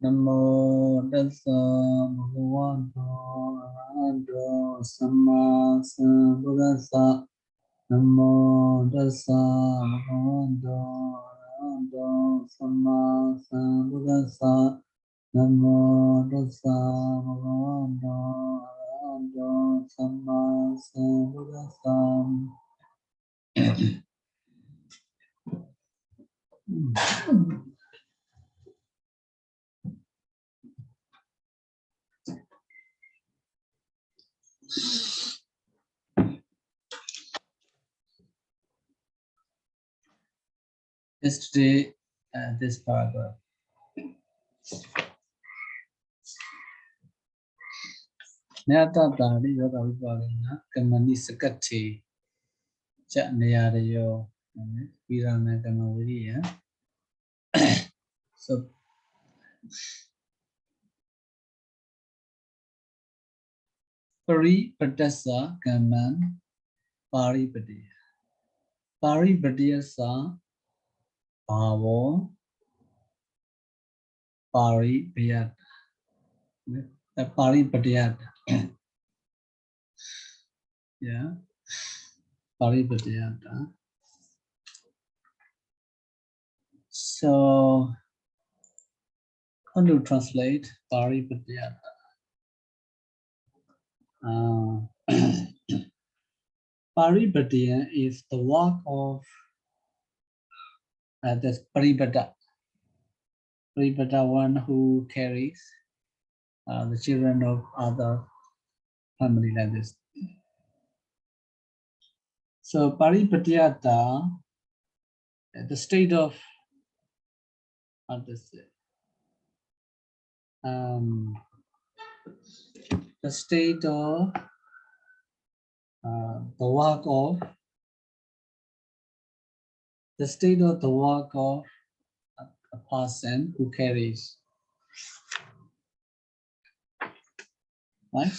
Namo Tassa Bhagavato Arahato Samma Sambuddhassa. Namo Tassa Bhagavato Arahato Samma Sambuddhassa. Namo Tassa Bhagavato Arahato Samma Sambuddhassa. Yesterday, this paragraph. Nyata Pāḷi Yoga Vipālina Kamani Sakati Chatnayarayo Virana Kamaviriya. So Paripadasa Kaman Paripadiya. Paripadiyasa Bhavo Paripayata. Paripadiyata. Yeah. Bhāvataddhita. So, how to translate Bhāvataddhita? Paripadya is the work of the Paripada. Paripada, one who carries the children of other family like this. So Paripadyata, the state of the state of the work of a person who carries, right?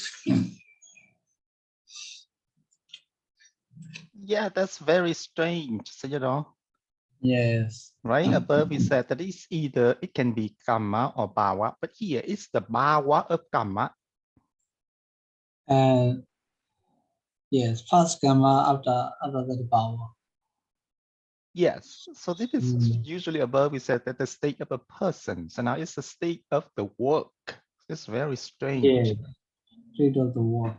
Yeah, that's very strange, Sayadaw. Yes. Right above we said that it's either it can be karma or bhava, but here it's the bhava of karma. Yes, first karma after the bhava. Yes, so this is usually above we said that the state of a person. So now it's the state of the work. It's very strange. Yeah, state of the work.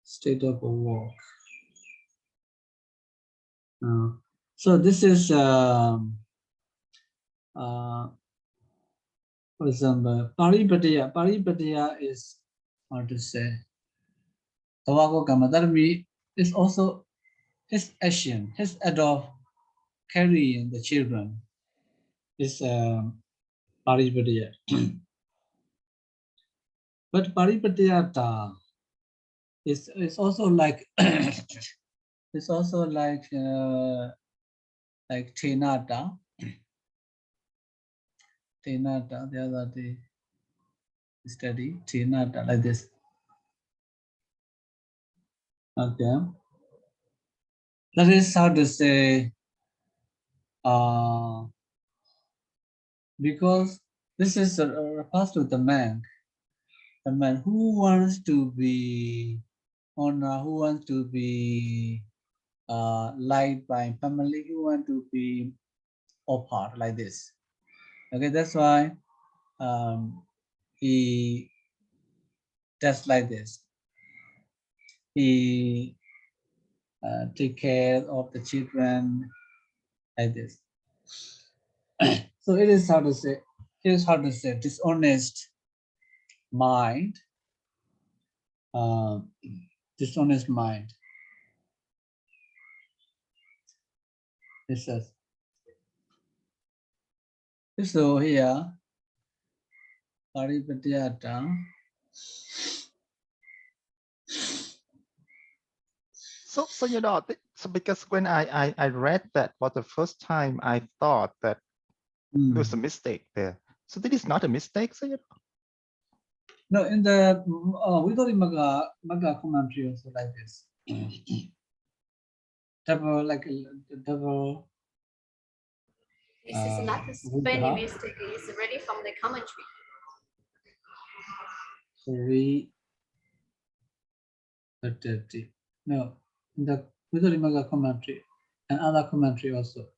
State of the work. So this is for example, Paripadya. Paripadya is how to say Tawako Kama. That means it's also his action, his act of carrying the children is Paripadya. But Paripadyata is also like it's also like Thenata. Thenata, the other day study Thenata like this. Okay. That is how to say because this is refers to the man who wants to be honor, who wants to be liked by family, who want to be offered like this. Okay, that's why he does like this. He take care of the children like this. So it is how to say. Here's how to say dishonest mind. Dishonest mind. It says. So here, Paripadyata. So you know, so because when I read that for the first time, I thought that there was a mistake there. So this is not a mistake, so you know. No, in the Vidari Magga commentary also like this. double, like a double. This is not a spelling Buddha. mistake. It's ready from the commentary. No, in the Buddha commentary and other commentary also.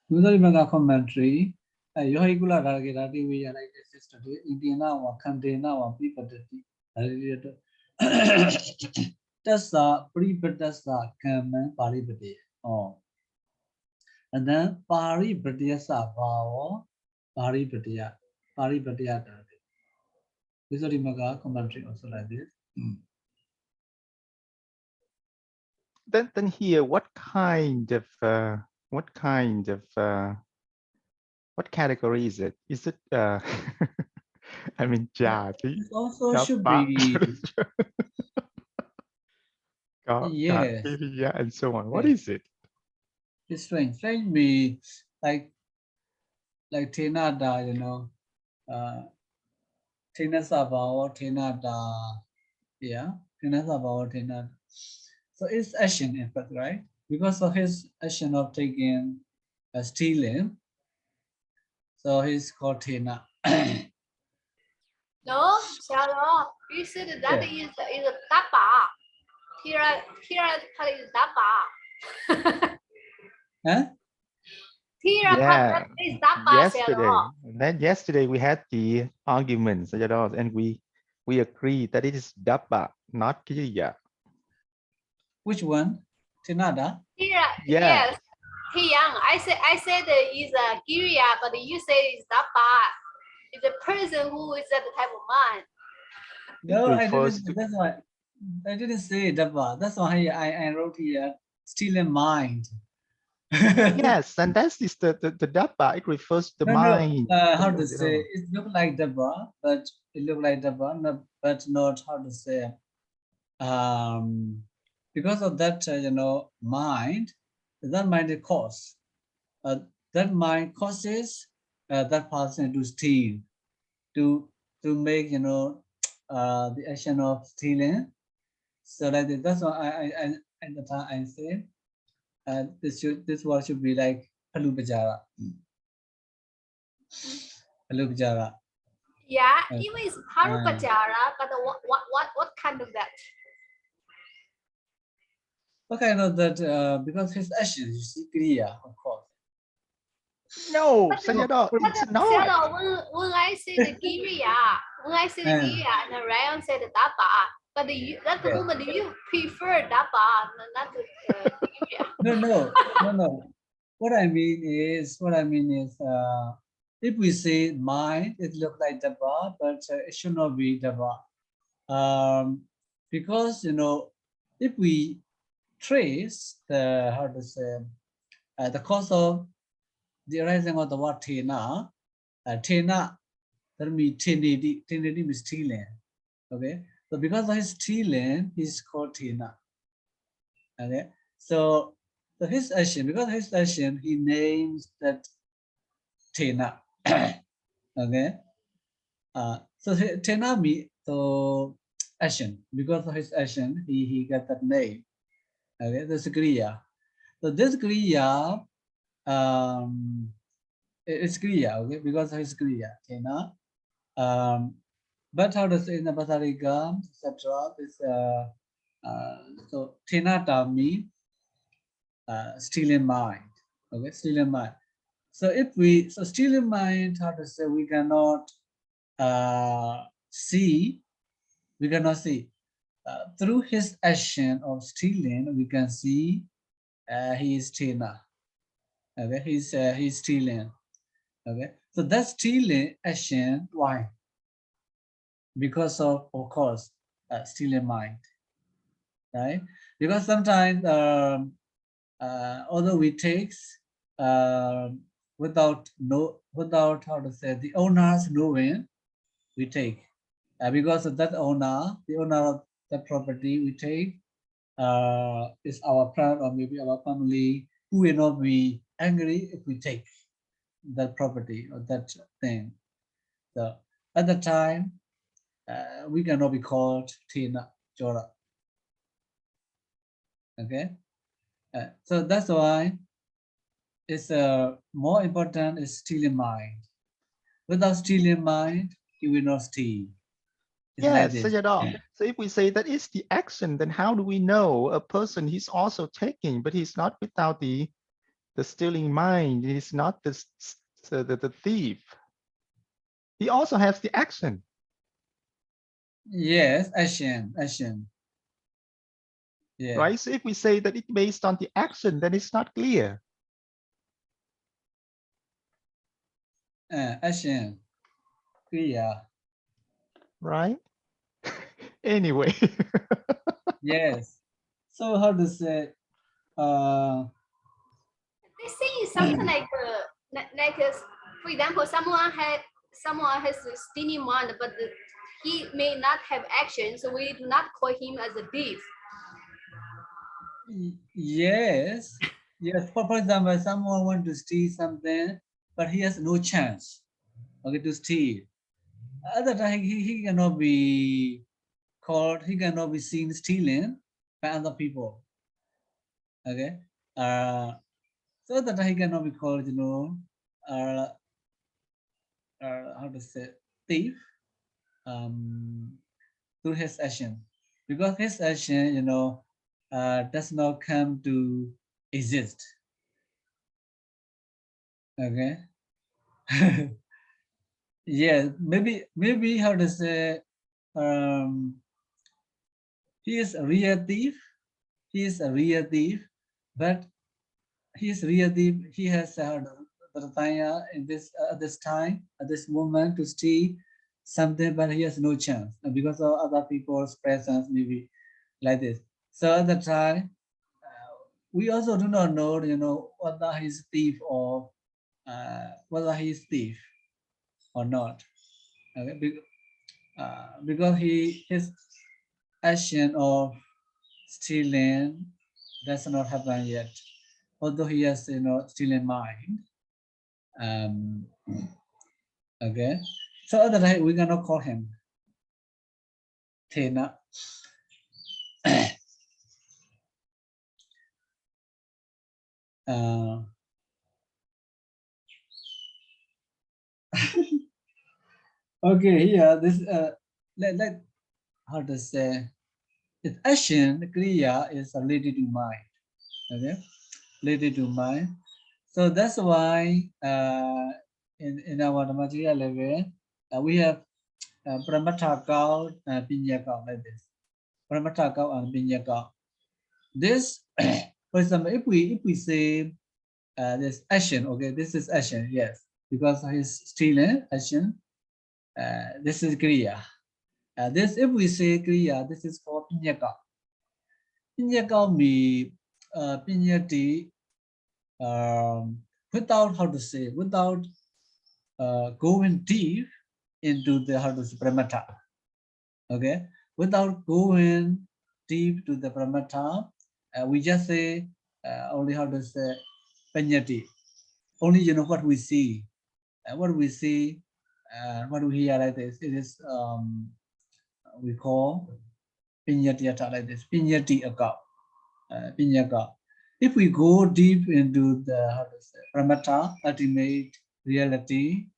Buddha commentary. Yohigula Ragirati, we are like a sister, Indiana or Kandena or Bhāvataddhita. That's a pre-Buddhasa Kaman Pāḷi. Oh. And then Pāripaddhasa Bhāva Pāripaddhya. Visualimaga commentary also like this. Then here, what category is it? Is it I mean jati? It also should be yes. And so on. What is it? It's strange. Strange be like Tenada, you know, Tenasaba or Tenada. Yeah, Tenasaba or Tenada. So it's action, in fact, right? Because of his action of taking stealing, so he's called Tena. No, Sayadaw, you said that is a tapa. Here is tapa. Yeah. Is tapa. Yesterday we had the arguments, and we agreed that it is dappa, not kiriya. Which one? Tenada? Yes. Hey Yang, I said it's a Giriya, but you say it's tapa. It's a person who is that type of mind. No, I didn't. That's why I didn't say Dabba. That's why I wrote here stealing mind. Yes, and that is the Dabba. It refers to the mind. How to say? It look like Dabba, but it look like Dabba, but not how to say. Because of that, mind. That mind is cause. That mind causes that person to steal, to make the action of stealing. So that's why I at the time I said this word should be like Halupajara. Halupajara. Yeah, even it's Halupajara, but what kind of that? What kind of that? Because his action is Kriya, of course. No, Sayadaw, it's not. Sayadaw, when I say the Giriya, and Ryan said the Dapa, but that woman, do you prefer Dapa, not the Giriya? No. What I mean is, if we say mind, it looks like Dapa, but it should not be Dapa. Because if we trace the the cause of the arising of the word Tena, Tena, that means Tenedi means stealing. Okay, so because of his stealing, he's called Tena. Okay, so his action, because of his action, he names that Tena. Okay, so Tena means so action. Because of his action, he got that name. Okay, that's Kriya. So this Kriya, it's Kriya, okay, because of his Kriya, Tena. But how to say in the Bhāvataddhita, etc. This so Tenata means stealing mind. Okay, stealing mind. So if we stealing mind, how to say, we cannot see. We cannot see through his action of stealing. We can see he is Tena. Okay, he's stealing. Okay, so that's stealing action. Why? Because of course, stealing mind, right? Because sometimes, although we take without how to say, the owners knowing, we take because of that owner, the owner of that property, we take is our friend or maybe our family, who will not be angry if we take that property or that thing. So at the time, we cannot be called Tina Chora. Okay, so that's why it's more important is stealing mind. Without stealing mind, you will not steal. It's like Yes, this. Sayadaw. So if we say that it's the action, then how do we know a person he's also taking, but he's not without the stealing mind? He's not the thief. He also has the action. Yes, action. Yeah. Right? So if we say that it's based on the action, then it's not clear. Action. Kriya. Right? Anyway. Yes. So how to say? They say something like for example, someone has a stealing mind, but he may not have action, so we do not call him as a thief. Yes. Yes. For example, someone want to steal something, but he has no chance. Okay, to steal. Other time he cannot be caught. He cannot be seen stealing by other people. Okay. So that he cannot be called, how to say, thief, through his action, because his action, does not come to exist. Okay. Yeah, maybe how to say, he is a real thief. He is a real thief, but he is real thief. He has the time in this time, at this moment, to steal something, but he has no chance because of other people's presence, maybe like this. So at the time, we also do not know, whether he's thief or whether he's thief or not. Okay? Because his action of stealing does not happen yet, although he has stealing mind. Okay, so other time we cannot call him Thena. Okay, here this let how to say, its action kriya is related to mind. Okay, related to mind. So that's why in our material level we have Paramatthakaṇḍa and Piññakaṇḍa like this. Paramatthakaṇḍa and Piññakaṇḍa. This, for example, if we say this action, okay, this is action, yes, because he's stealing action. This is kriya. This, if we say kriya, this is called Piññakaṇḍa. Piññakaṇḍa means Piññati, without how to say, without going deep into the how to say pramattha. Okay, without going deep to the pramattha, we just say only how to say panyati. Only what we see, what we see, what we hear like this. It is we call pinyatiyata like this. Pinyati akau, pinyaka. If we go deep into the how to say pramattha, ultimate reality,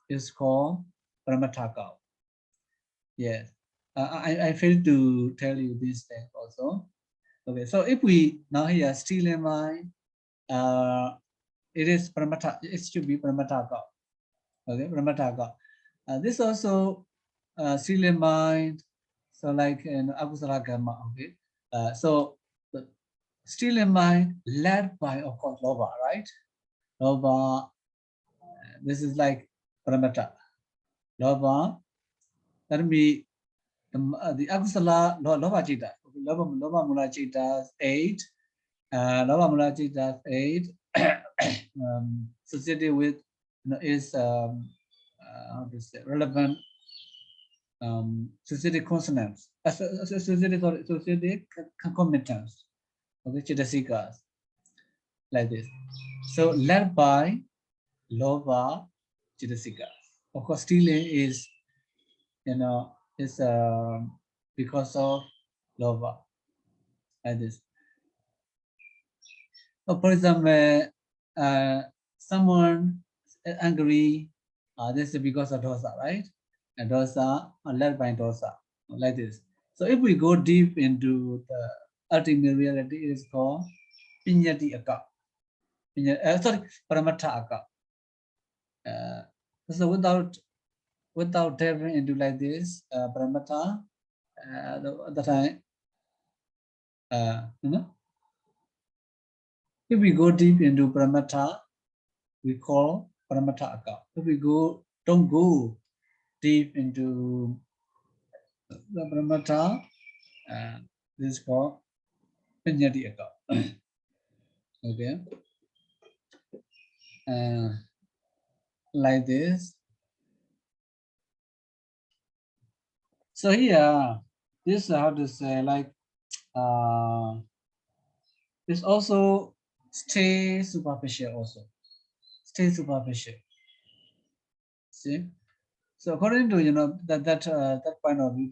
is called Paramatthakaṇḍa. Yes, I failed to tell you this thing also. Okay, so if we now here stealing mind, it is Paramatha. It should be Paramatthakaṇḍa. Okay, Paramatthakaṇḍa. This also stealing mind. So like in akusala karma. Okay, so the stealing mind led by, of course, lobha, right? Lobha. This is like Paramatha. Lobha. That means the akusala lobha citta. Lobha mula citta 8. Lobha mula citta 8. Associated with is how to say relevant associated consonants. Associated concomitants. Okay, chittasikas like this. So led by lobha chittasikas. Of course, stealing is is because of lova, like this. So for example, someone is angry, this is because of dosa, right? And dosa led by dosa, like this. So if we go deep into the ultimate reality, it is called pinyati aka. Sorry, paramata aka. So without delving into like this, paramata, the time, if we go deep into paramata, we call paramata aka. If we don't go deep into the paramata, this is called pinyati aka. Okay, like this. So here, this how to say, like, it's also stay superficial also. Stay superficial. See? So according to that point of view,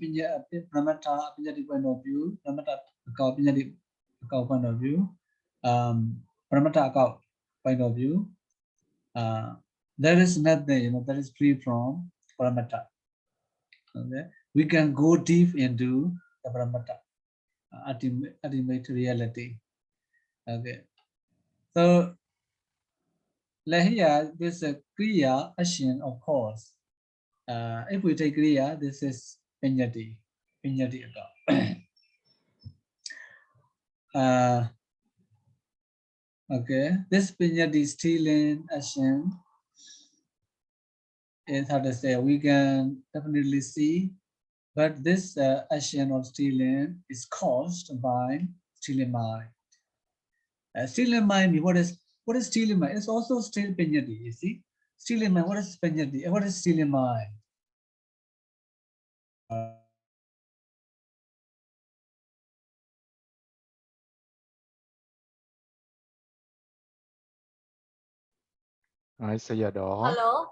paramata pinyati point of view, paramata akau pinyati akau point of view, paramata akau point of view, there is nothing that is free from paramata. Okay, we can go deep into the paramata, ultimate reality. Okay, so here this kriya action, of course. If we take kriya, this is pinyati akau. Okay, this pinyati stealing action is how to say, we can definitely see, but this action of stealing is caused by stealing mind. Stealing mind, what is stealing mind? It's also still pinyati, you see. Stealing mind, what is pinyati? What is stealing mind? Hi, Sayadaw. Hello.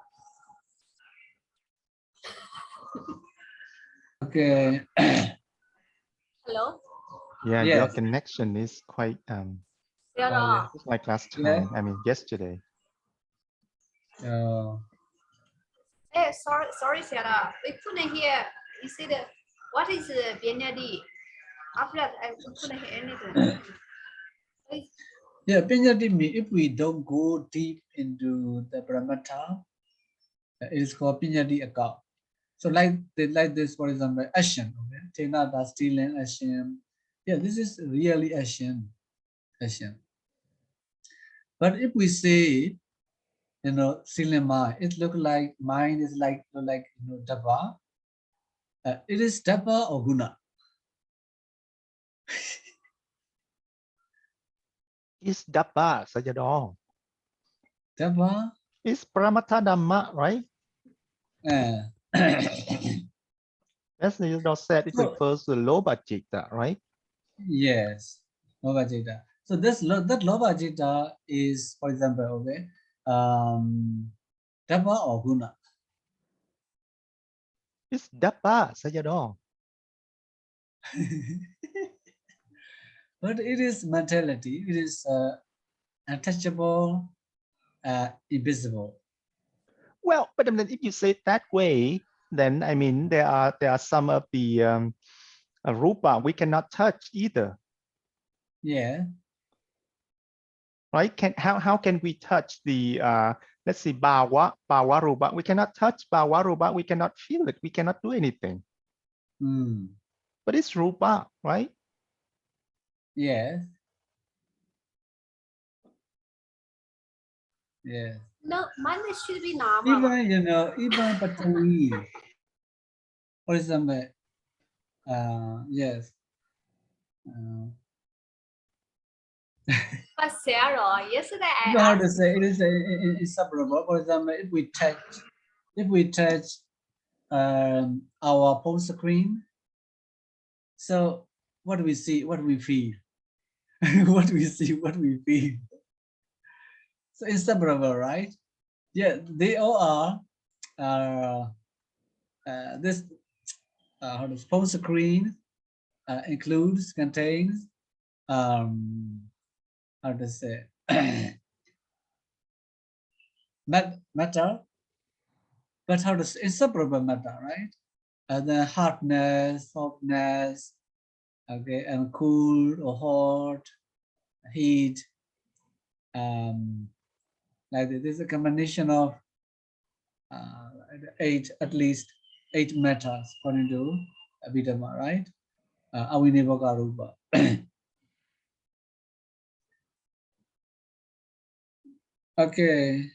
Okay. Hello. Yeah, Yes. your connection is quite Sayadaw. just like last Yeah. time. I mean, yesterday. Hey, sorry, Sayadaw. We couldn't hear. You see what is pinyati? After that, I couldn't hear anything. Yeah, pinyati means if we don't go deep into the paramata, it is called pinyati akau. So like this, for example, action. Okay, Taddhitakaṇḍa stealing action. Yeah, this is really action. But if we say, stealing mind, it look like mind is like dabba. It is dabba or guna. It's Dabba, Sayadaw. Dabba. It's Paramata Dhamma, right? As Sayadaw said, it So, refers to Lobha-citta, right? yes, Bhāvataddhita. So that Bhāvataddhita is, for example, okay, dabba or guna. It's Dabba, Sayadaw. But it is mentality. It is untouchable, invisible. Well, but then if you say it that way, then I mean there are some of the rupa we cannot touch either. Yeah. Right? How can we touch the let's see bhava rupa? We cannot touch bhava rupa. We cannot feel it. We cannot do anything. But it's rupa, right? Yes. Yes. No, mine should be nama. Even even Patavi. For example, yes. But Sarah, yesterday I You know how to asked. say it is inseparable. For example, if we touch our phone screen, so what do we see? What do we feel? What we see? What we feel? So inseparable, right? Yeah, they all are this phone screen includes, contains, how to say, matter, but how to say, inseparable matter, right? And then hardness, softness, okay, and cool or hot, heat, like this is a combination of at least 8 matters according to Abhidhamma, right? Avinivakarupa. Okay.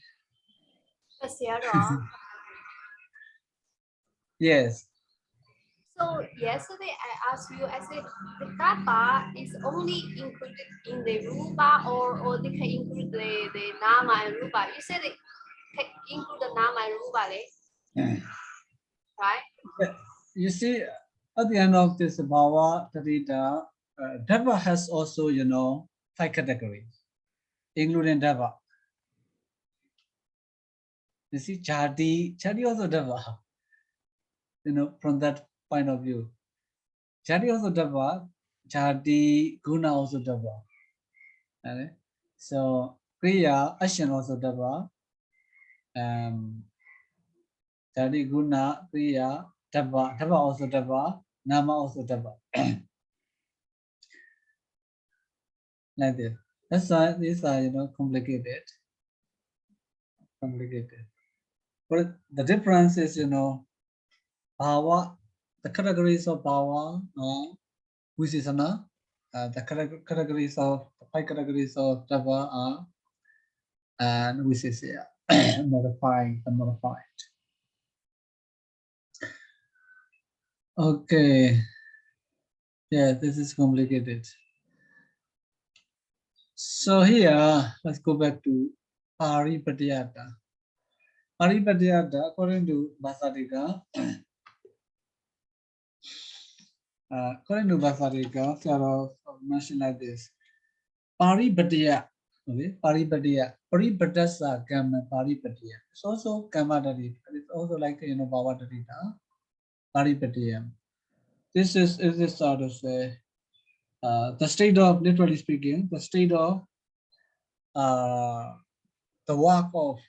Yes. So yesterday I asked you, I said the kappa is only included in the rupa or they can include the nama and rupa. You said it can include the nama and rupa, right? You see, at the end of this Bhāvataddhita, Deva has also, 5 categories, including Deva. You see, Chadi also Deva, from that point of view. Chadi also Deva, Chadi Guna also Deva. Okay? So, Kriya, action also Deva. Chadi Guna, Kriya, Deva also Deva, Nama also Deva. Like this. That's why these are, complicated. But the difference is, bhava, the categories of bhava, visisana, the categories of, the 5 categories of dava are, and visisya, modified. Okay. Yeah, this is complicated. So here, let's go back to Pāripaddhita. Pāripaddhita, according to Bhāvataddhita, Sayadaw mentioned like this. Pāripaddhita, okay, Pāripaddhita, Paripaddhasa Kamma Pāripaddhita. It's also Kammadhari, it's also like, Bhāvataddhita, Pāripaddhita. This is sort of say, the state of, literally speaking, the state of the work of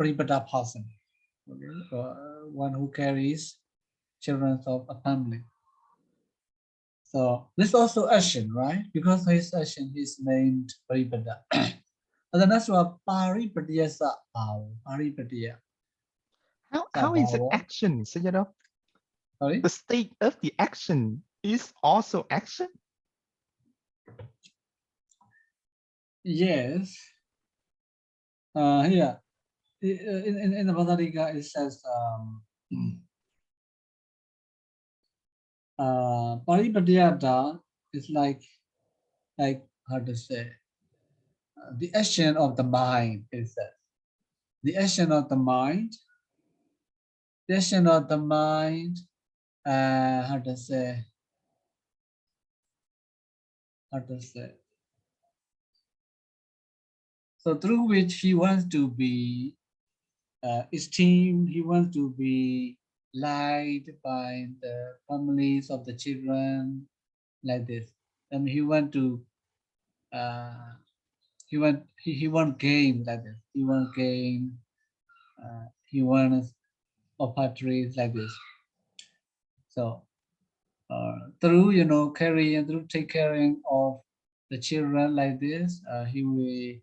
Paripaddha person, okay? One who carries children of a family. So this is also action, right? Because his action is named Paripaddha. And then that's what Paripaddhasa Paripaddhya. How is it action, Sayadaw? Sorry? The state of the action is also action? Yes. Here, in the Bhāvataddhita, it says, Paripaddhata is like how to say, the action of the mind, it says. The action of the mind, how to say, so through which he wants to be esteemed, he wants to be liked by the families of the children, like this. And he want to he want gain, like this. He want gain, he wants opportunities, like this. So through through take caring of the children like this, he will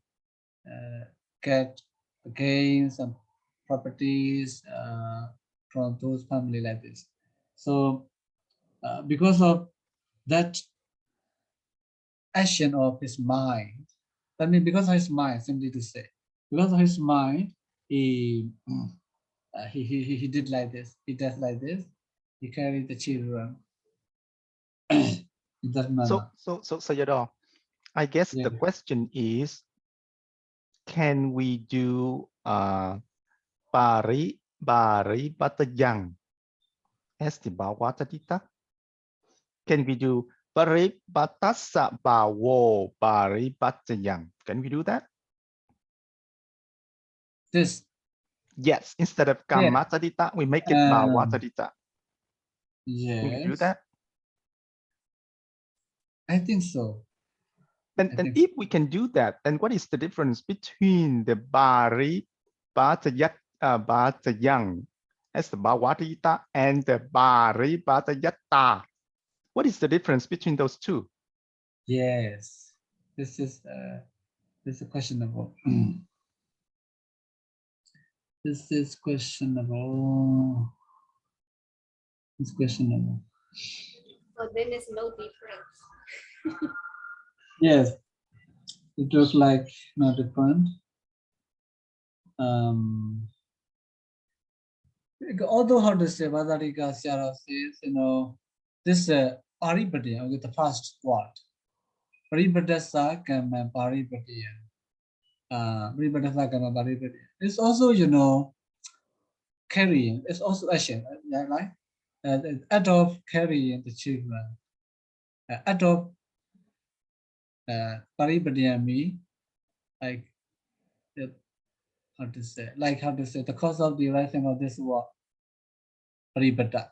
get gains and properties from those family like this. So because of that action of his mind, that means because of his mind, simply to say, because of his mind, he did like this, he does like this, he carried the children in that manner. So Sayadaw, I guess the question is, can we do Paripattayang as the Bhāvataddhita? Can we do Paripattasa Bhavo Paripattayang? Can we do that? This. Yes, instead of Yeah. Taddhitakaṇḍa, we make it Bhāvataddhita. Yes. Can we do that? I think so. Then if we can do that, then what is the difference between the Bhāvataddhita as the Bhāvataddhita and the Bhāvataddhita? What is the difference between those two? Yes. This is questionable. This is questionable. It's questionable. So then there's no difference. Yes. It looks like no different. Although how to say, Bhāvataddhita Sayadaw says, this Paripatiya, okay, the first word. Paripatasa kama Paripatiya. Paripatasa kama Paripatiya. It's also, carrying. It's also action, right? The act of carrying the children. Act of Paripatiya means like how to say the cause of the rising of this word. Paripata.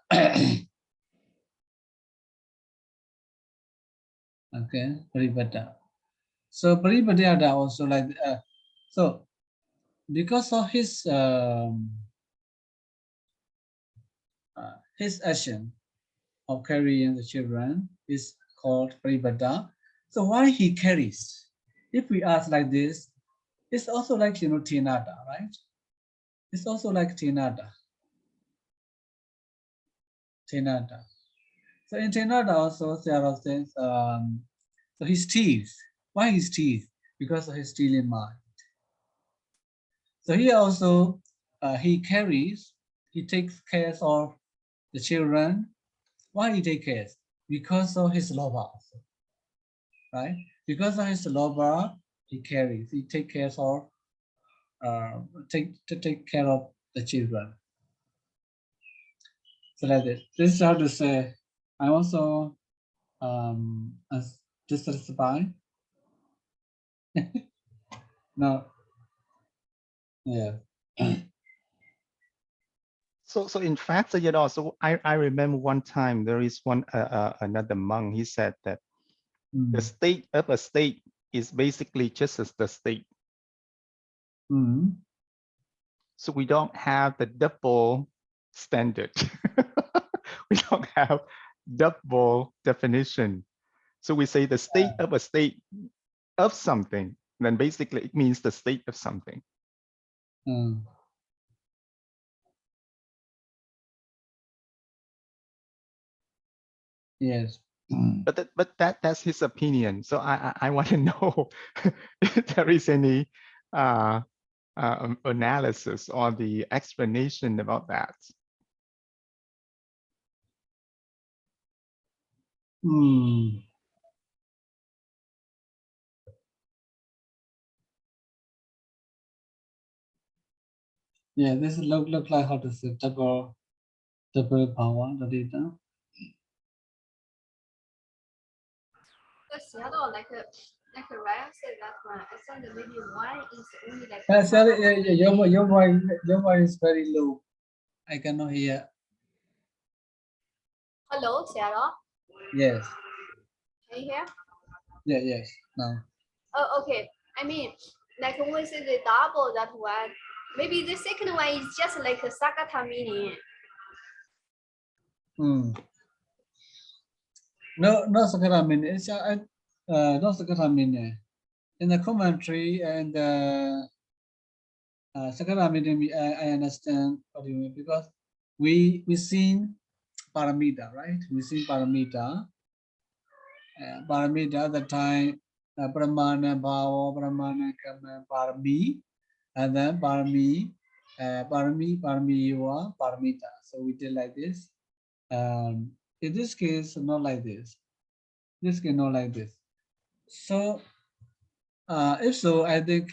Okay, Paripata. So Paripata also like so because of his action of carrying the children is called Paripata. So why he carries? If we ask like this, it's also like Tinada, right? It's also like Tinada. Tinada. So in Tinada also Sayadaw says, so he steals. Why he steals? Because of his stealing mind. So he also he takes care of the children. Why he takes care? Because of his lobha, right? Because of his lobha, he takes care of take care of the children. So like this. This is how to say. I also dissatisfied. No. Yeah. So in fact, so I remember one time there is another monk. He said that the state of a state is basically just as the state. So we don't have the double standard. We don't have double definition. So we say the state of a state of something, then basically it means the state of something. Yes. But that's his opinion. So I want to know if there is any analysis or the explanation about that. Yeah, this look like how to say double power, the data. Sayadaw like Ryan said that one. I said that maybe one is only like. Sorry, your voice is very low. I cannot hear. Hello, Sayadaw. Yes. Can you hear? Yeah. Yes. Now. Oh, okay. I mean, like when we say the double that one, maybe the second one is just like a Sakata meaning. No Sakata meaning. It's no Sakata meaning. In the commentary and Sakata meaning, I understand what you mean, because we seen paramita, right? We seen paramita. Paramita at the time, Pramana Bhava, Pramana Kama, Parami, and then Parami, Paramiwa, Paramita. So we did like this. In this case, not like this. This case, not like this. So, if so, I think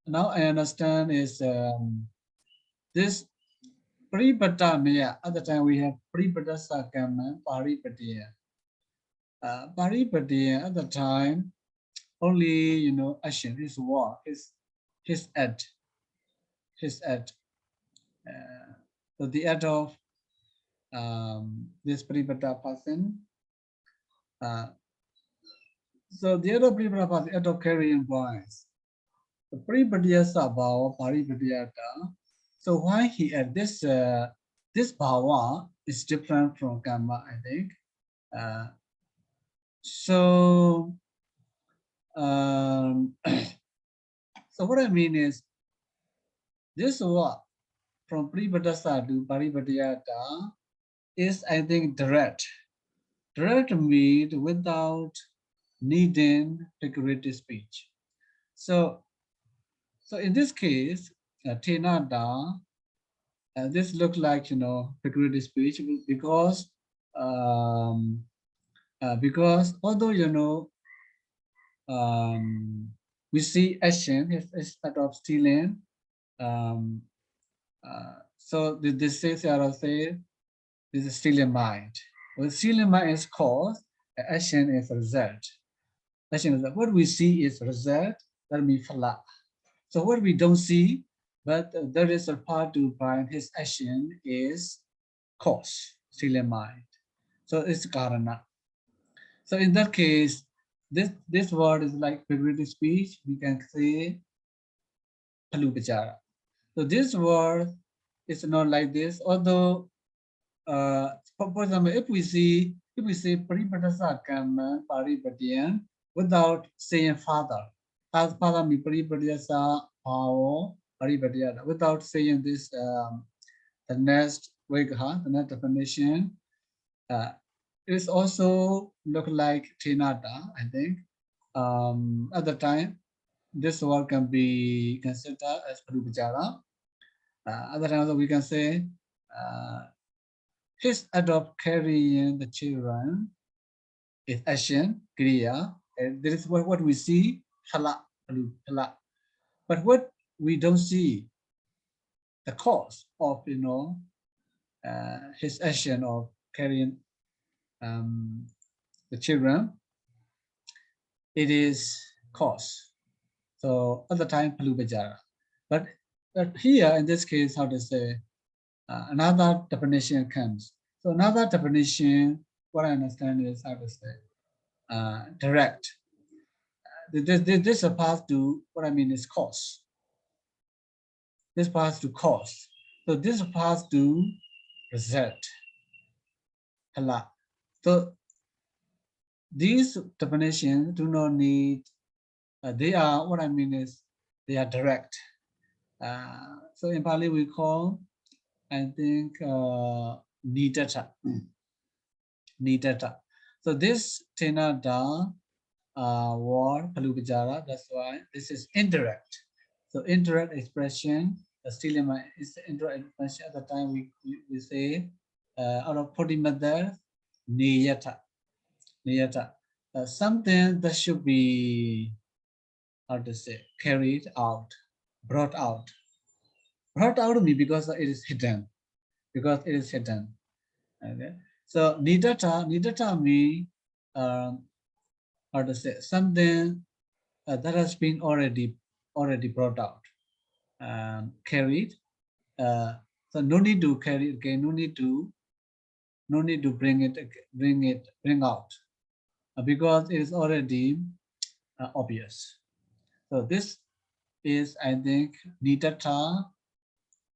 now I understand is this Pripatamiya. At the time, we have Pripatasa Paripatiya. Paripatiya at the time, only action, his work, his act. his act. So the act of this Paripata person. So the other Paripata person, act of carrying boys. The Paripatiyasa Bhava Paripatiyata. So why he add this this bhava is different from karma, I think. So so what I mean is this what from Paripatasa to Paripatiyata is, I think, direct. Direct means without needing figurative speech. So in this case, Tenada, this looks like, you know, figurative speech because although, you know, we see action is part of stealing. So this says, Sayadaw say, this is stealing mind. Well, stealing mind is cause, action is result. Action is what we see is result, that means phala. So what we don't see, but there is a part to find his action is cause, stealing mind. So it's karana. So in that case, this word is like figurative speech. We can say palupachara. So this word is not like this. Although, for example, if we say paripatasa karma paripatiyan without saying father, father means paripatasa bhavo paripatiyata, without saying this the next vegha, the next definition. It's also look like Trinata, I think. At the time, this word can be considered as Parupachara. Other times we can say his act of carrying the children is action, kriya. And this is what we see, phala, phala. But what we don't see, the cause of, you know, his action of carrying the children, it is cause. So at the time, palubajara. But here in this case, how to say, another definition comes. So another definition, what I understand is how to say, direct. This is a path to, what I mean is cause. This path to cause. So this path to result. Hala. So these definitions do not need, they are, what I mean is, they are direct. So in Pāli we call, I think, nidata. Nidata. So this tenada word, palupajara, that's why this is indirect. So indirect expression, still in my is indirect expression. At the time we say out of 40 methods, niyata. Niyata. Something that should be, how to say, carried out, brought out. Brought out of me because it is hidden. Because it is hidden. Okay. So nidata means how to say, something that has been already brought out, carried. So no need to carry it again. No need to bring out, because it is already obvious. So this is, I think, nidata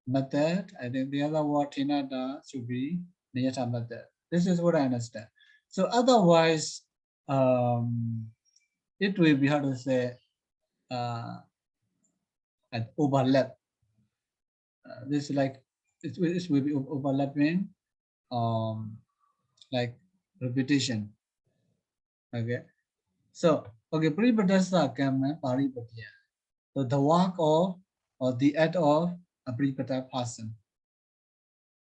method. I think the other word tinada should be niyata method. This is what I understand. So otherwise, it will be, how to say, an overlap. This is like it will be overlapping, like repetition. Okay. So okay, Paripatasa Kamma Paripatya. So the work of, or the act of a Paripata person.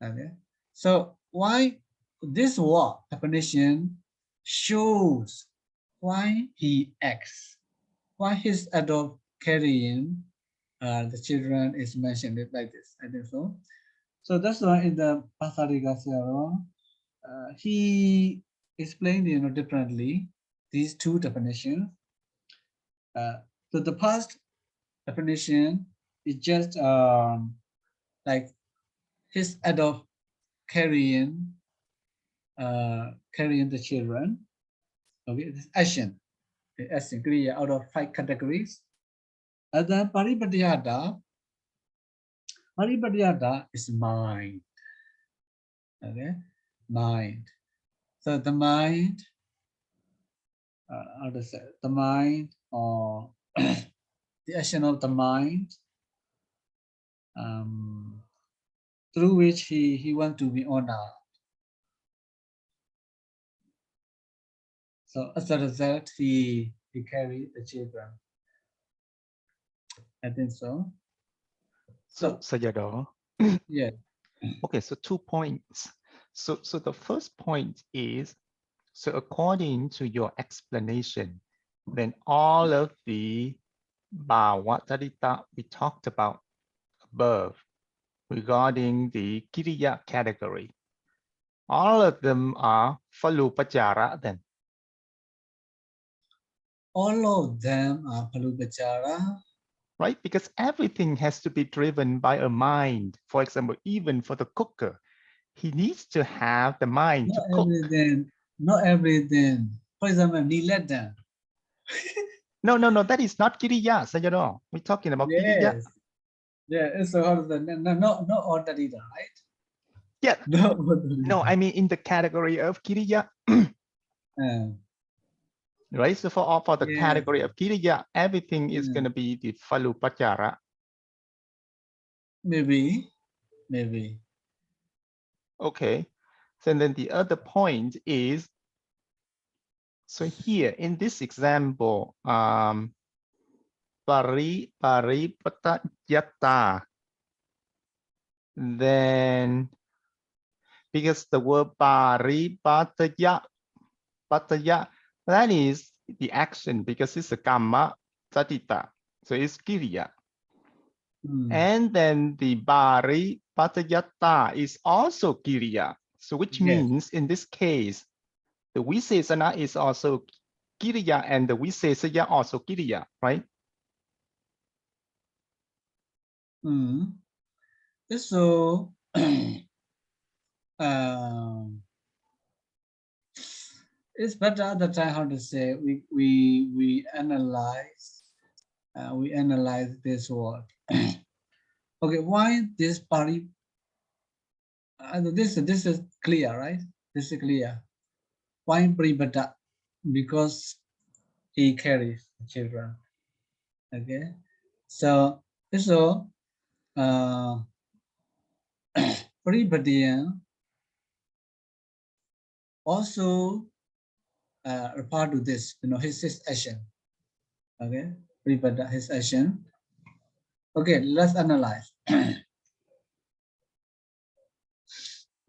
Okay. So why this work definition shows why he acts, why his act of carrying the children is mentioned like this. I think so. So that's why in the Pasadika he explained, you know, differently these two definitions. So the past definition it's just like his act of carrying the children. Okay, this action, the action kriya out of 5 categories. And then Pāripaddhita is mind. Okay, mind. So the mind, how to say, the mind or the action of the mind, through which he wants to be honored. So as a result, he carried the children. I think so. So Sayadaw. Yeah. Okay, so 2 points. So the first point is, so according to your explanation, then all of the Bhāvataddhita we talked about above regarding the Kiriya category, all of them are Phalupachara then. All of them are Phalupachara. Right? Because everything has to be driven by a mind. For example, even for the cooker, he needs to have the mind to cook. Not everything. For example, Niledan. No, that is not Kiriya, Sayadaw. We're talking about Kiriya. Yes. Yeah, it's not ordinary, right? Yeah. No, I mean in the category of Kiriya. Right? So for the category of Kiriya, everything is going to be the Phalupachara. Maybe. Okay. So then the other point is, so here in this example, Bhāvataddhita, then because the word Bhāvataddhita, that is the action because it's a Kamma Taddhita, so it's Kiriya. And then the Bhāvataddhita is also Kiriya. So which means in this case, the Visesana is also Kiriya and the Visesaya also Kiriya, right? So it's better at the time how to say we analyze this word. Okay, why this Pāli? This is clear, right? This is clear. Why Paripada? Because he carries the children. Okay, so Paripadiya also refer to this, his action. Okay, Paripada, his action. Okay, let's analyze.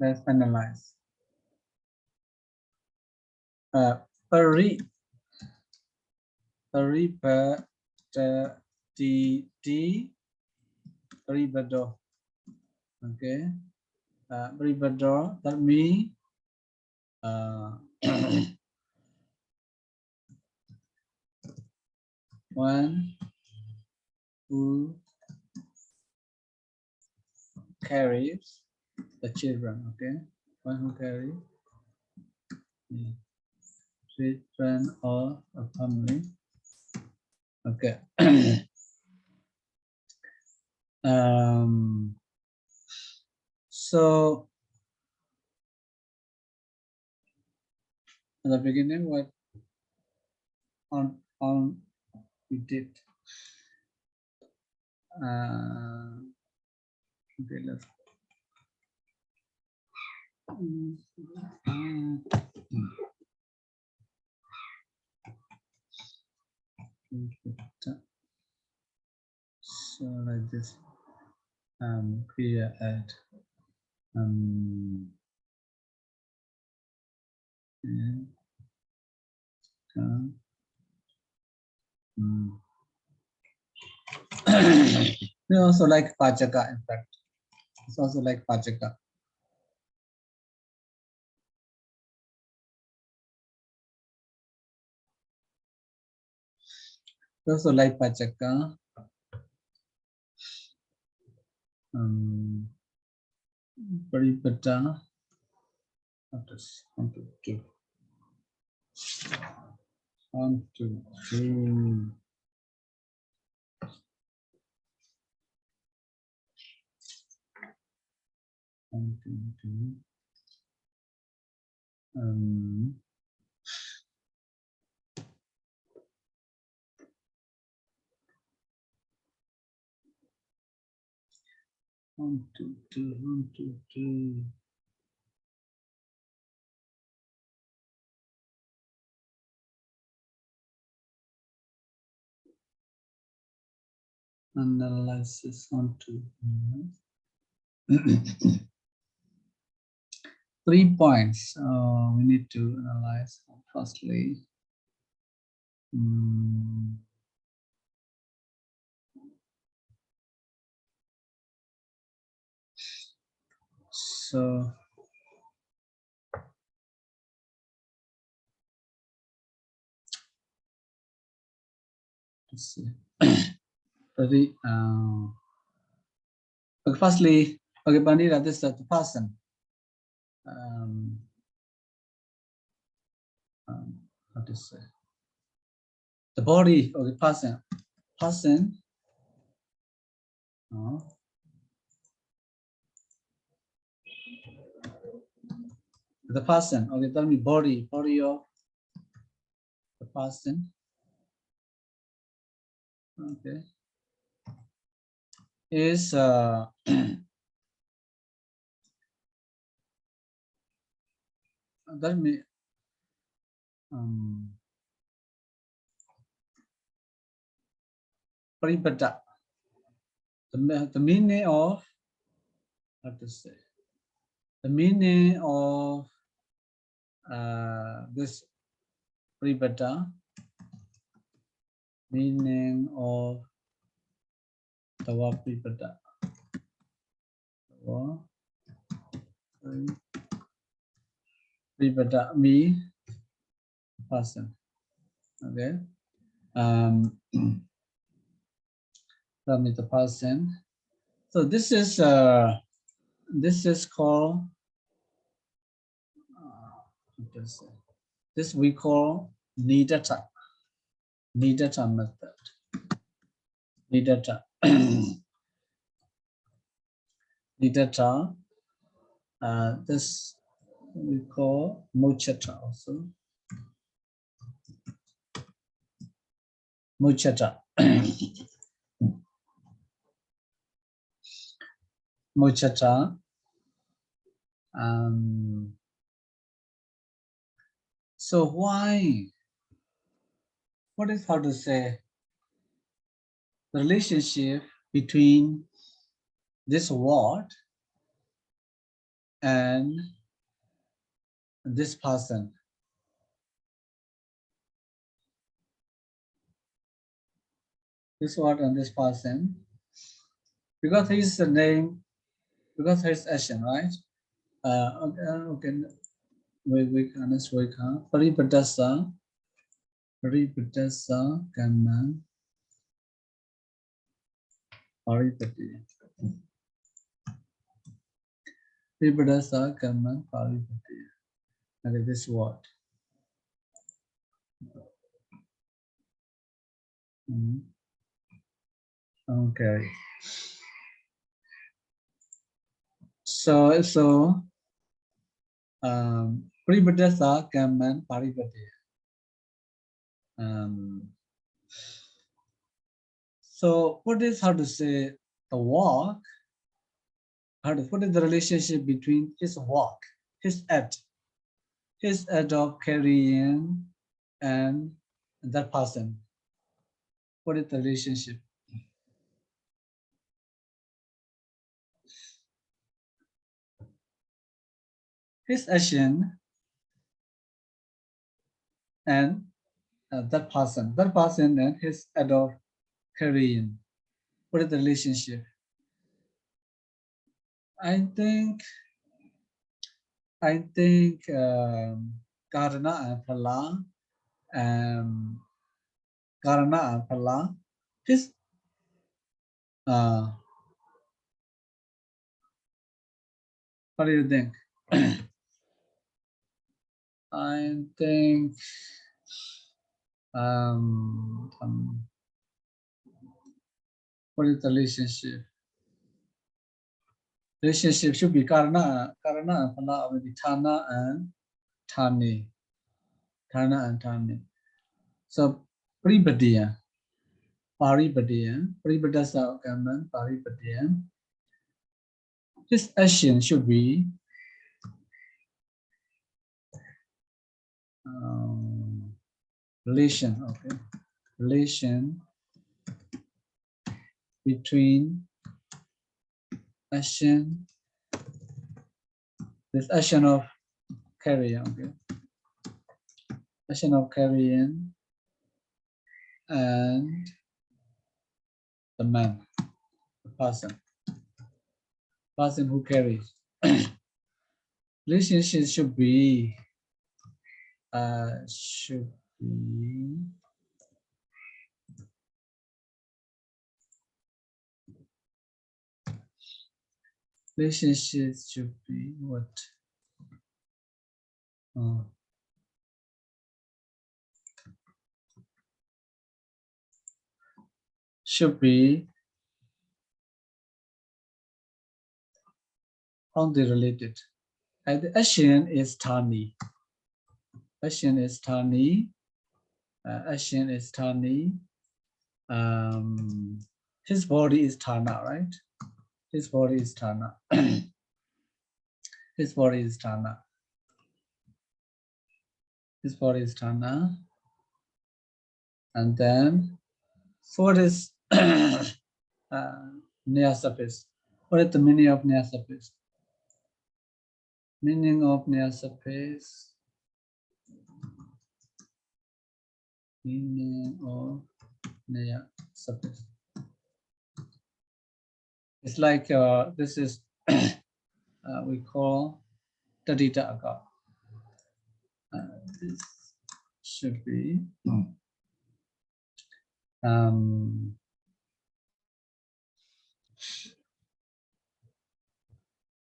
Let's analyze. Paripado. Okay. Paripado, that means one who carries the children. Okay. One who carries children or a family. Okay. So at the beginning, what on we did. Okay, let's. So like this, clear at they also like Pācaka, in fact. It's also like Pācaka. Also like Pācaka. Paripata. What is 1, 2, 1, 2, 3. One, two, two. One, two, two, 1, 2, 3. Analysis 1, 2. 3 points we need to analyze. Firstly, so let's see. Okay, firstly, okay, Pandita, this is the person. How to say? The body of the person. Person. The person. Okay, tell me body of the person. Okay. Is that means Paripada. The meaning of, how to say, the meaning of this Paripada, meaning of the word Paripada. Paripada means person. Okay. That means the person. So this is called this we call Nidata method. Nidata. Nidata. This we call Muchata also. Muchata. Muchata. So why? What is, how to say, the relationship between this word and this person? This word and this person, because his the name, because his action, right? Okay. We can Paripadasa Kamma Paripati. Paripadasa Kamma Paripati. Okay, this word. Okay. So Paripadasa Kamma Paripati. So what is, how to say, the walk? What is the relationship between his walk, his act of carrying and that person? What is the relationship? His action and that person and his act of carrying. What is the relationship? I think Karana and Phala, Karana and Phala, his What do you think? I think what is the relationship? Relationship should be karana, and phala, maybe thana and thani. Thana and thani. So pribadiya, paribadiya, pribadasa kaman, paribadiya. This action should be relation, okay? Relation between action, this action of carrying, okay? Action of carrying and the man, the person who carries. Relationship should be relationship should be what? Should be only related. And the action is thani. Action is thani. Action is thani. His body is thana, right? His body is thana. His body is thana. His body is thana. And then, so what is near surface? What is the meaning of near surface? Meaning of near surface. Meaning of near surface. It's like this is we call Taddhitakaṇḍa. This should be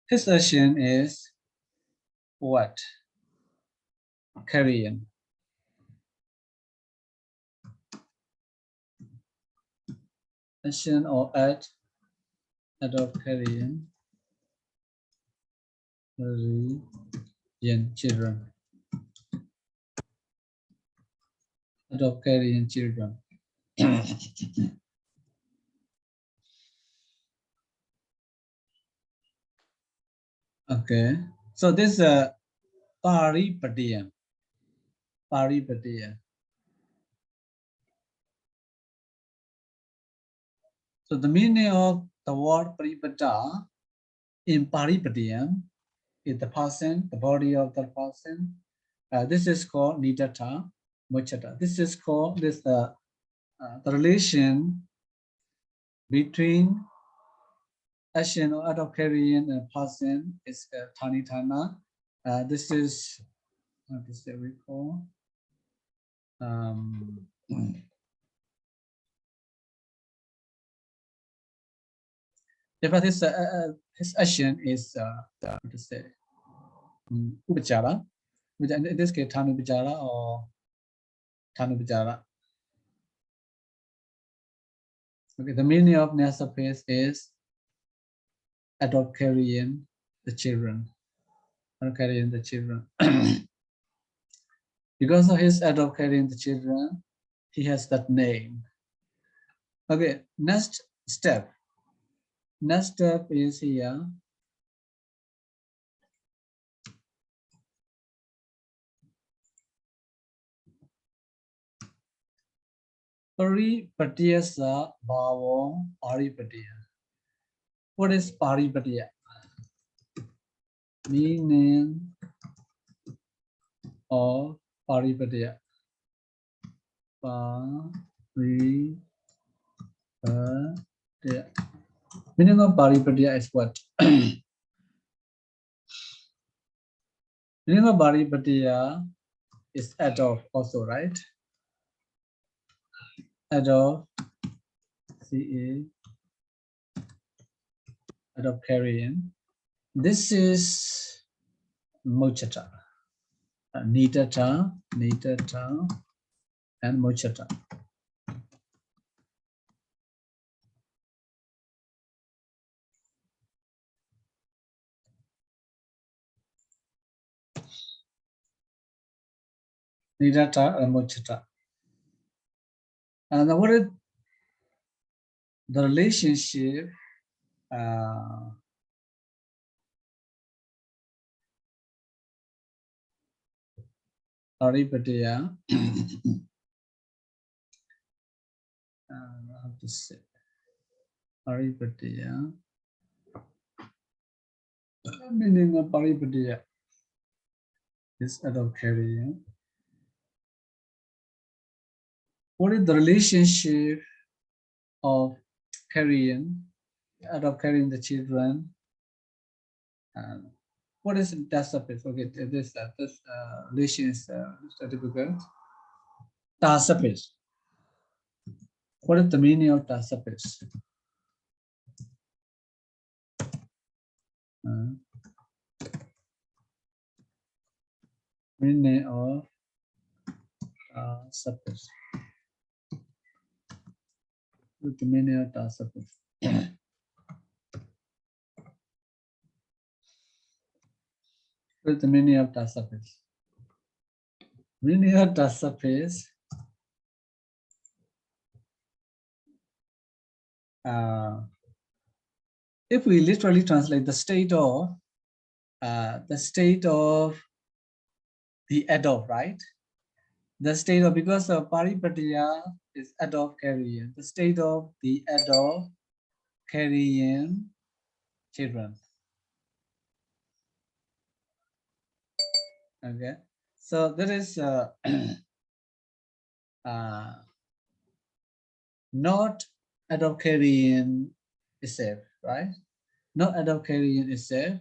his action is what? Carrying. Action or act of carrying children. Act of carrying children. Okay, so this is a Pāripadiyam. Pāripadiyam. So the meaning of the word Paripada in Pāripadiyam is the person, the body of the person. This is called Nidata Mochata. This is called the relation between action or act of carrying a person is Thani Thana. This is what is that we call his action is what to say Upachara. In this case, Thanupachara or Thanupachara. Okay, the meaning of near surface is adopt carrying the children. Carrying the children. Because of his adopt carrying the children, he has that name. Okay, next step. Next step is here. Paripadiyasa bhavo paripadiya. What is paripadiya? Meaning of paripadiya. Paripadiya. Meaning of paripadiya is what? Meaning of paripadiya is adopt also, right? Adopt, CA, adopt carrying. This is Mochata, Nidata, and Mochata. Nidata and Mochata. And what is the relationship Paripadya, how to say, Paripadya, meaning of Paripadya is adult carrying. What is the relationship of carrying, adult carrying the children? And what is dasapis? Okay, this relation is difficult. Dasapis. What is the meaning of dasapis? Meaning of dasapis. What is the meaning of dasapis? What is the meaning of dasapis? Meaning of dasapis. If we literally translate the state of the adult, right? The state of, because of Paripadya is adult carrying, the state of the adult carrying children. Okay, so there is not adult carrying is safe, right? Not adult carrying is safe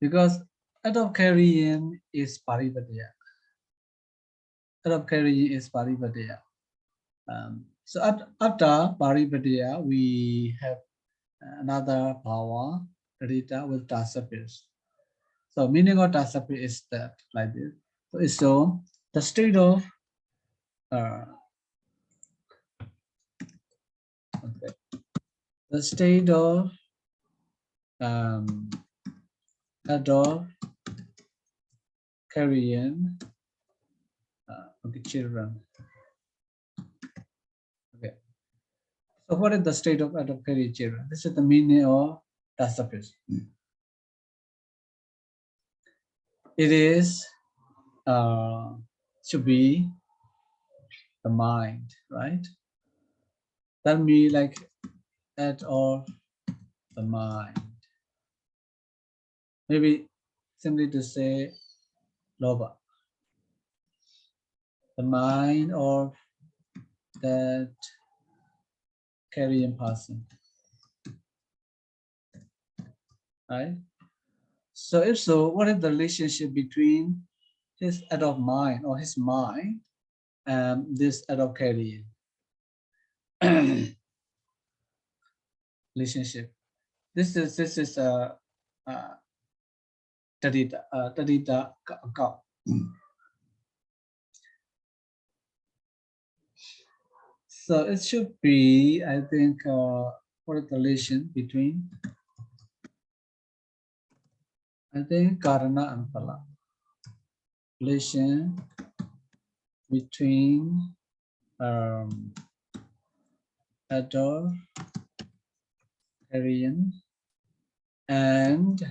because adult carrying is Paripadya. Adult carrying is Paripadya. So after Paripadya, we have another power, Taddhita, with dasapis. So meaning of dasapis is that like this. So the state of the state of adult carrying children. Okay. So what is the state of adult carrying children? This is the meaning of dasapis. It is should be the mind, right? That means like at all the mind. Maybe simply to say loba. The mind of that carrying person. Right? So if so, what is the relationship between his adult mind or his mind and this adult carrying? Relationship. This is Taddhitakaṇḍa. So it should be, I think, what is the relation between? I think karana and phala. Relation between adult carrying and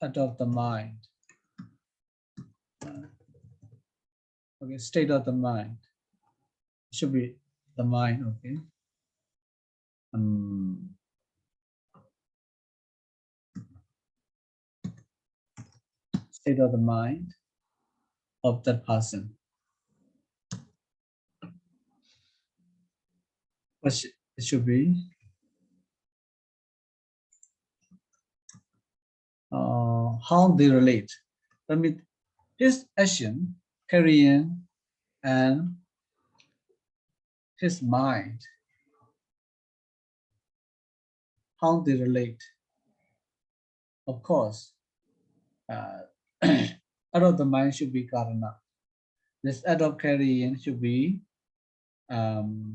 adult the mind. Okay, state of the mind. Should be the mind, okay. State of the mind of that person. What it should be? How they relate. That means his action, carrying, and his mind, how they relate. Of course, out of the mind should be karana. This out of carrying should be phala.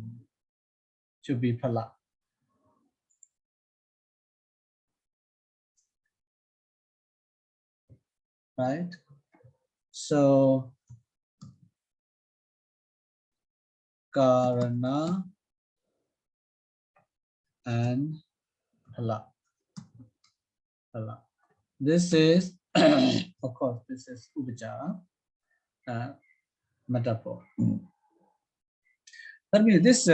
Right? So karana and phala. This is, of course, this is upachara metaphor. That means this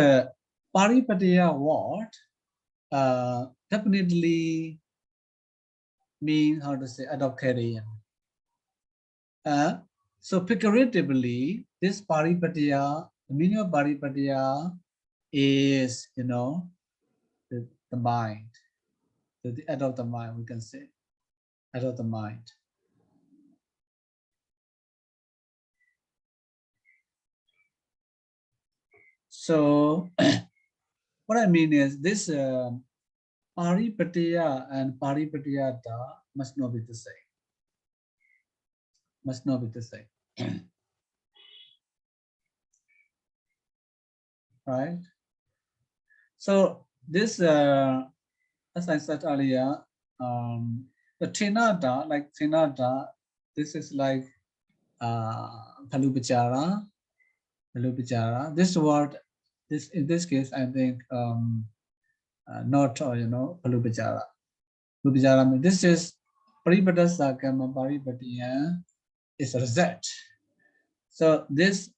paripatiya word definitely means, how to say, adoptarian. So figuratively, this paripatiya, the meaning of paripatiya is, you know, the mind, the end of the mind, we can say, end of the mind. So what I mean is this paripatiya and paripatiyata must not be the same. Must not be the same. Right? So this, as I said earlier, the trinata, like trinata, this is like Bhāvataddhita. This word, this in this case, I think not, you know, Bhāvataddhita. Bhāvataddhita means this is Paripada Sakama Paripatiya is a result. So this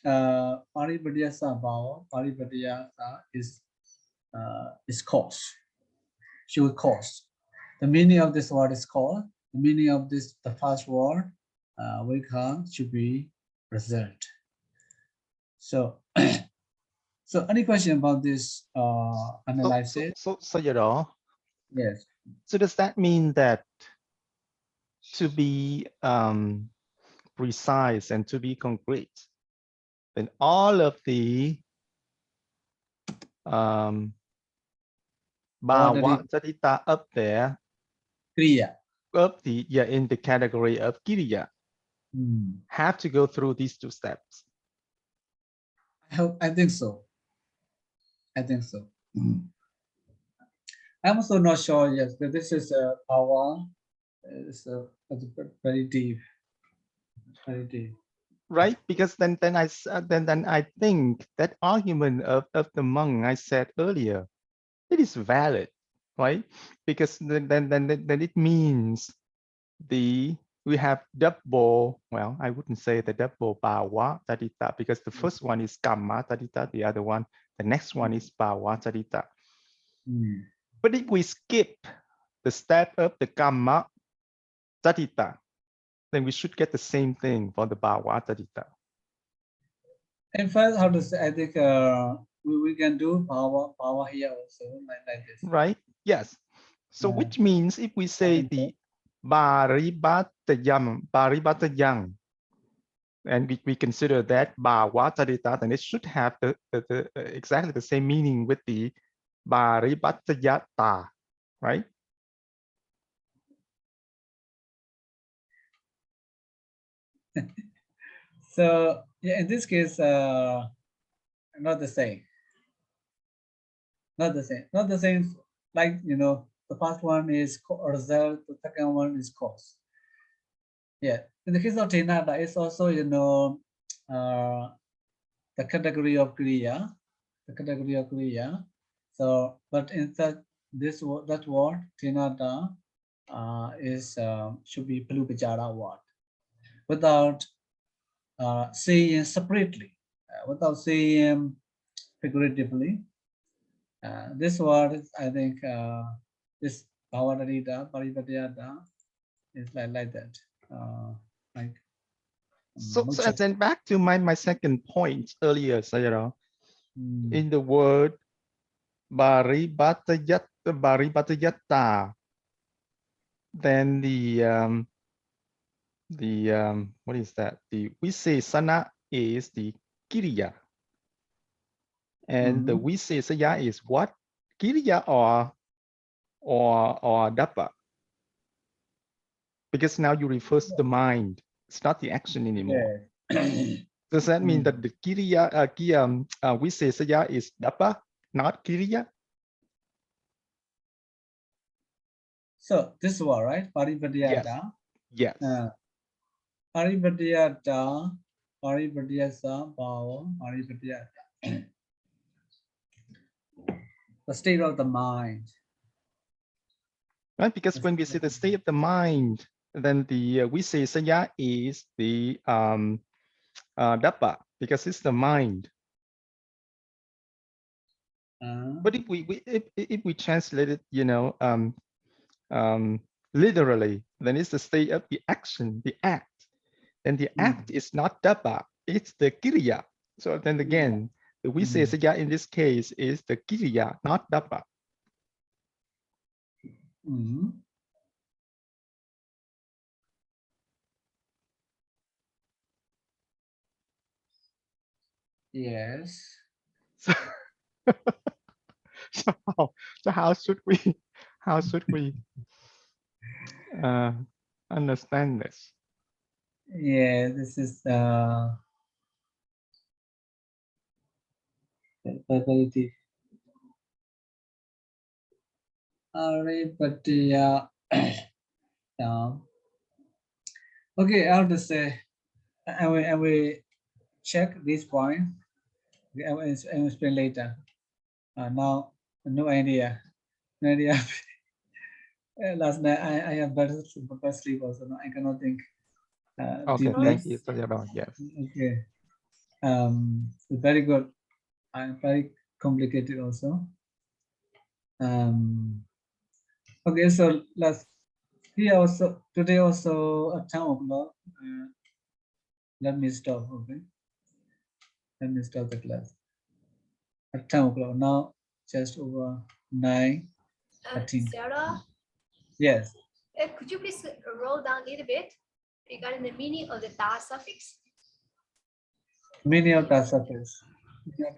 Paripatiya Sabhava, Paripatiya is cause. She will cause. The meaning of this word is cause. The meaning of this, the first word, Vikha, should be result. So, so any question about this analysis? So Sayadaw, Yes. so does that mean that to be precise and to be concrete, then all of the Bhāvataddhita up there, Kriya. up the in the category of Kiriya, have to go through these two steps? I think so. I think so. I'm also not sure. Yes, that this is a power. It's very deep. Very deep. Right, because then I think that argument of the monk I said earlier, it is valid, right? Because then it means we have double, well, I wouldn't say the double Bhāvataddhita, because the first one is Kamma-taddhita, the other one, the next one is Bhāvataddhita. But if we skip the step of the Kamma-taddhita, then we should get the same thing for the Bhāvataddhita. In fact, how to say, I think we can do power here also, like this. Right? Yes. So which means if we say the Bhāvataddhita, and we consider that Bhāvataddhita, then it should have the exactly the same meaning with the Bhāvataddhita, right? So yeah, in this case, not the same. Not the same. Not the same. Like, you know, the first one is result, the second one is cause. Yeah. In the case of Trinata, it's also, you know, the category of Kriya. The category of Kriya. So, but instead, that word Trinata is should be Palupachara word, without saying separately, without saying figuratively. This word is, I think, this Bhāvataddhita, Paripatiyata is like that. Like. So and then back to my second point earlier, Sayadaw, in the word Bhāvataddhita, then the what is that? The Visesana is the Kiriya. And the Visesaya is what? Kiriya or Dappa? Because now you refer to the mind. It's not the action anymore. Yeah. Does that mean that the Kiriya, Visesaya is Dappa, not Kiriya? So this one, right? Paripadiyata. Yes. Paripadiyata, Paripadiyasa, Bhava, Paripadiyata. The state of the mind. Right, because when we say the state of the mind, then the Visesaya is the Dappa, because it's the mind. But if we translate it, literally, then it's the state of the action, the act. And the act is not Dappa, it's the Kiriya. So then again, the Visesaya in this case is the Kiriya, not Dappa. Yes. So how should we understand this? Yeah, this is very deep. Aripatiya. Okay, I'll just say, I will check this point. I will explain later. Now, no idea. No idea. Last night I have better sleep also. No, I cannot think. Okay, deeply. thank you, Sayadaw. Yes. Okay. Very good. Very complicated also. Okay, so here also today also at 10 o'clock. Let me stop. Okay. Let me stop the class at 10 o'clock. Now just over 9:13. Sarah, Yes. could you please roll down a little bit regarding the meaning of the da suffix? Many of that surface. So no,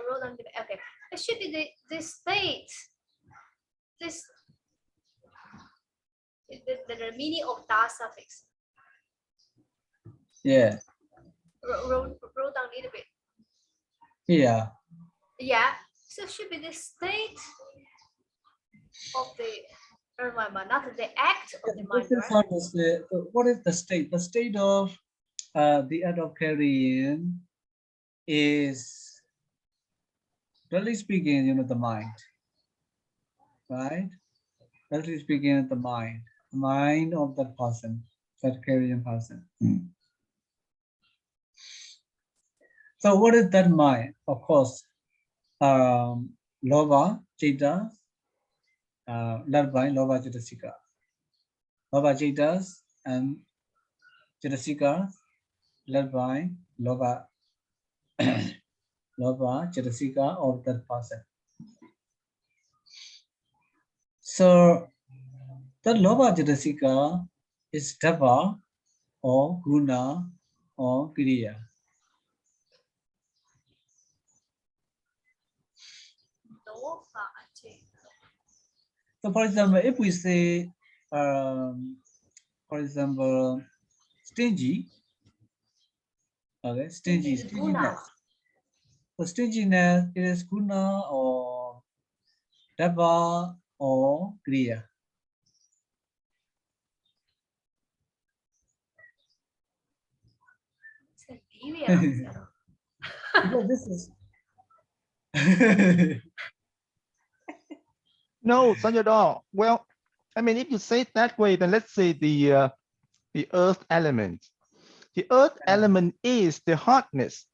roll down a little bit. Okay, it should be the state. This the meaning of da suffix. Yeah. Roll down a little bit. Yeah. Yeah. So it should be the state of the mind, not the act of the mind, right? What is the state? The state of the act of carrying is, really speaking, the mind, right? Really speaking, the mind of that person, that carrying person. So what is that mind? Of course, Lobha, Citta, led by Lobha, Citta, Lobha, Citta, and Citta, led by Lobha, Lobha, Citta of that person. So the Lobha, Citta is Dappa or Guna or Kriya. So for example, if we say, for example, stingy, okay, stinginess. So stinginess is Guna or Dappa or Kriya. Because this is No, Sayadaw. Well, I mean, if you say it that way, then let's say the earth element. The earth element is the hardness.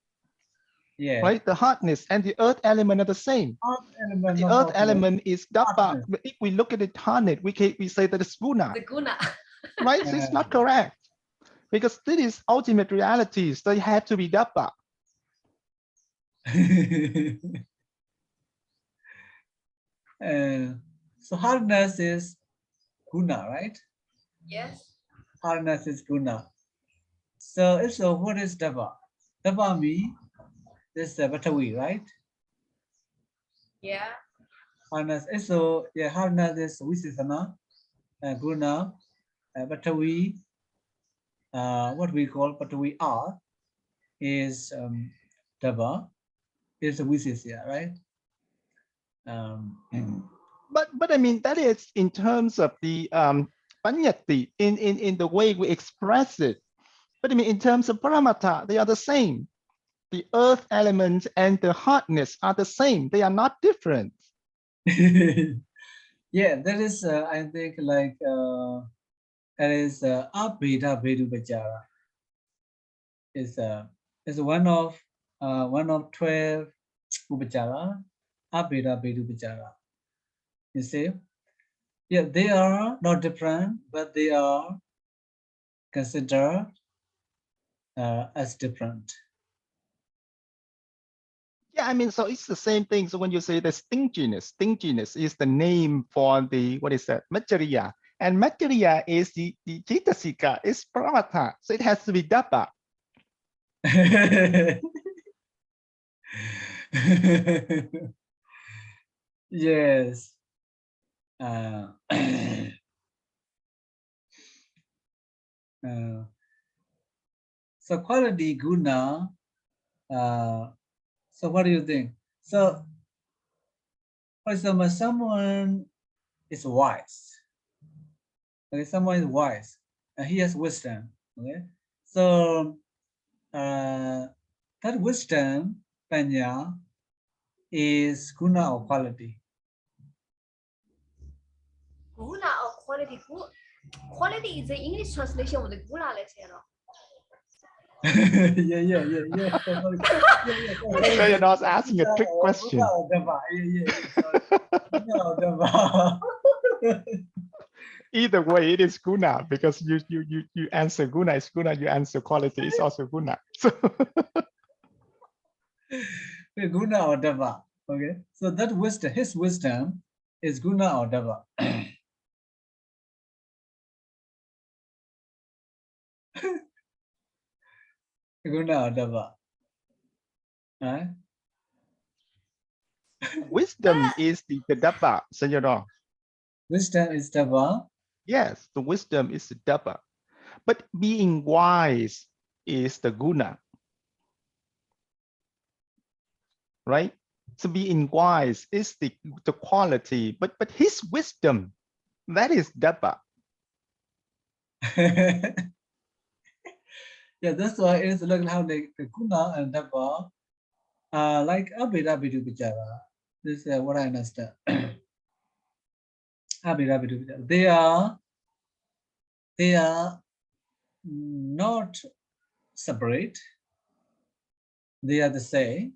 Yeah. Right? The hardness and the earth element are the same. The earth element is Dappa. If we look at it hardness, we say that it's Guna. The Guna. Right? So it's not correct. Because this is ultimate reality. So it had to be Dappa. So hardness is Guna, right? Yes. Hardness is Guna. So what is Dappa? Dappa means this Patavi, right? Yeah. Harness. So yeah, harness is Visisana, Guna, Patavi. What we call Patavi R is Dava. Is Visisya, right? But I mean that is in terms of the panyati in the way we express it. But I mean in terms of paramata, they are the same. The earth element and the hardness are the same. They are not different. Yeah, that is I think like that is Abheda Vedu Bajara. Is one of 12 Upachara, Abheda Vedu Bajara. You see? Yeah, they are not different, but they are considered as different. Yeah, I mean, so it's the same thing. So when you say the stinginess is the name for the, what is that, Majariya. And Majariya is the Jitasika, is Paramata. So it has to be Dapa. Yes. So quality guna. So what do you think? So, for example, someone is wise. Okay, someone is wise, and he has wisdom. Okay, so that wisdom, panya, is guna or quality. Guna or quality? Quality is the English translation of the guna, let's say. Yeah. So you're not asking a trick question. Either way, it is guna because you answer guna is guna, you answer quality is also guna. So Guna or dava. Okay, so that wisdom, his wisdom, is guna or dava. Guna or dava. Right? wisdom is the dapa, Sayadaw. Wisdom is dava. Yes, the wisdom is the dapa. But being wise is the guna. Right? So being wise is the quality, but his wisdom, that is dapa. Yeah, that's why it's like how the guna and dava are like abheda vidu vichara. This is what I understand. Abheda vidu vichara. They are not separate. They are the same,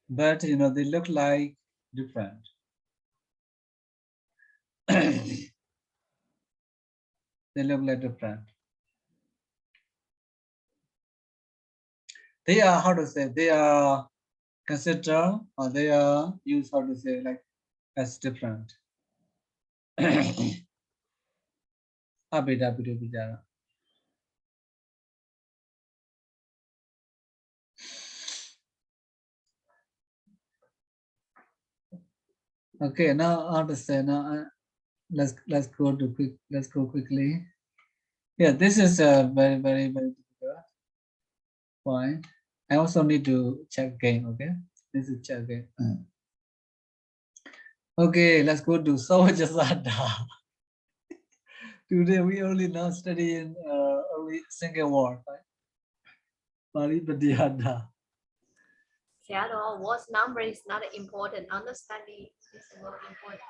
but they look like different. They look like different. They are, how to say, they are considered, or they are used, how to say, like as different. Abheda vidu vichara. Okay, now how to say now. Let's go quickly. Yeah, this is a very difficult point. I also need to check again. Okay, this is check again. Okay, let's go to Savajasada. Today we only now studying only single word, right? Bhāvataddhita. Sayadaw, what number is not important. Understanding is more important.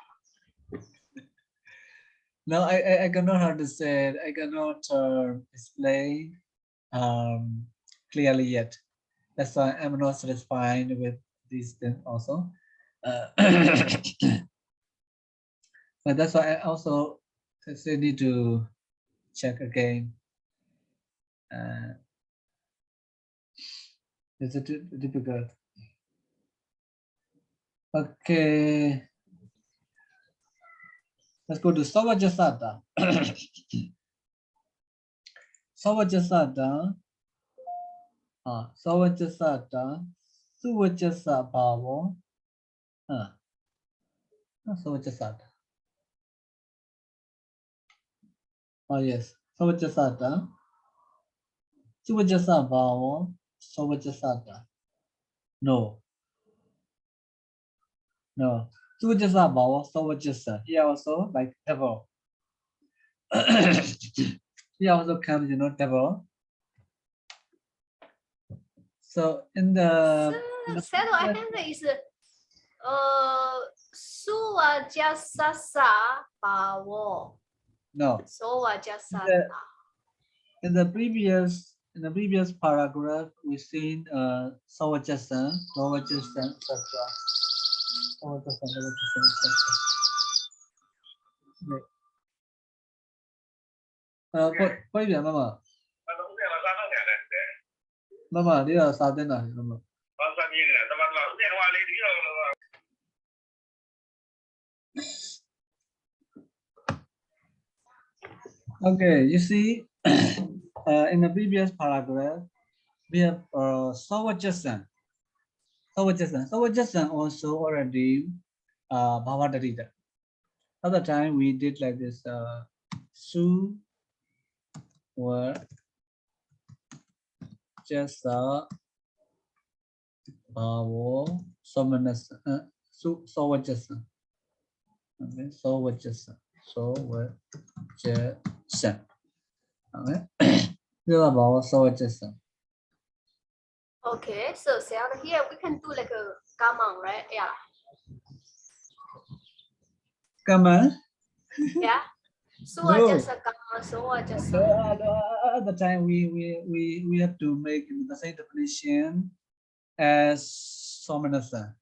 No, I cannot how to say it. I cannot explain clearly yet. That's why I'm not satisfied with these things also. But that's why I also still need to check again. It's difficult. Okay. Let's go to Savajasada. Savajasada. Savajasada Suvajasa Bhavo. Suvajasata. Oh yes, Suvajasata. Suvajasa Bhavo. Suvajasata. No. No. Suvajasa Bhavo. Suvajasa. Here also like devil. Here also comes, devil. So in the Sayadaw, I think that is Suvajasasa Bhavo. no. Suvajasata. In the previous paragraph, we've seen Savajasa, etc. Quay điểm Mama. Mama, đi là sao tên này Mama. Okay, you see, in the previous paragraph, we have Savajasa. Savajasa also already Bhāvataddhita. Other time we did like this Su were just Bhavo Samanasa Savajasa. Okay, Savajasa. Savajasa. Okay. This is about Savajasa. Okay, so Sayadaw, here we can do like a gammon, right? Yeah. Come on. Yeah. Suvajasa gammon, Suvajasa. At the time we have to make the same definition as Samanasa.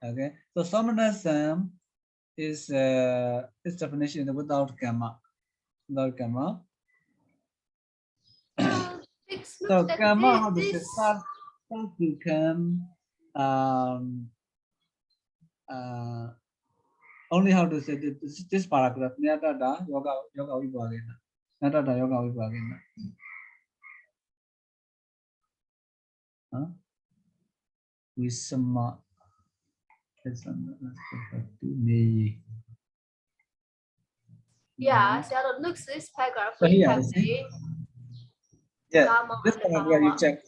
Okay, so Samanasa is its definition without gamma. Without gamma. So gamma how to start to come only how to say this paragraph. Nyatata yoga vibhagena. Nyatata yoga vibhagena. Visama. Yeah, Sayadaw, look this paragraph. So We here, have see? the Yeah, gammon this and paragraph you bhava. check.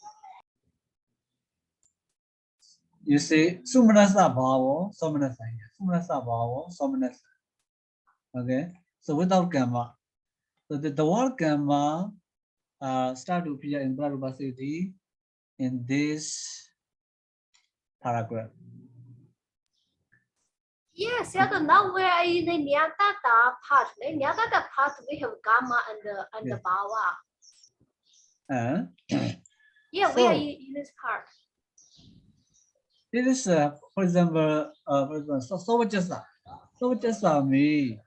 You see, Sumanasa Bhavo, Somanasa. Sumanasa Bhavo, Somanasa. Okay, so without gamma. So the word gamma start to appear in Padarūpasiddhi in this paragraph. Yes, Sayadaw, now we are in the Nyatata part. The Nyatata part we have gamma and the bhava. Yeah, we are in this part. It is, for example, Savajasa. Savajasa means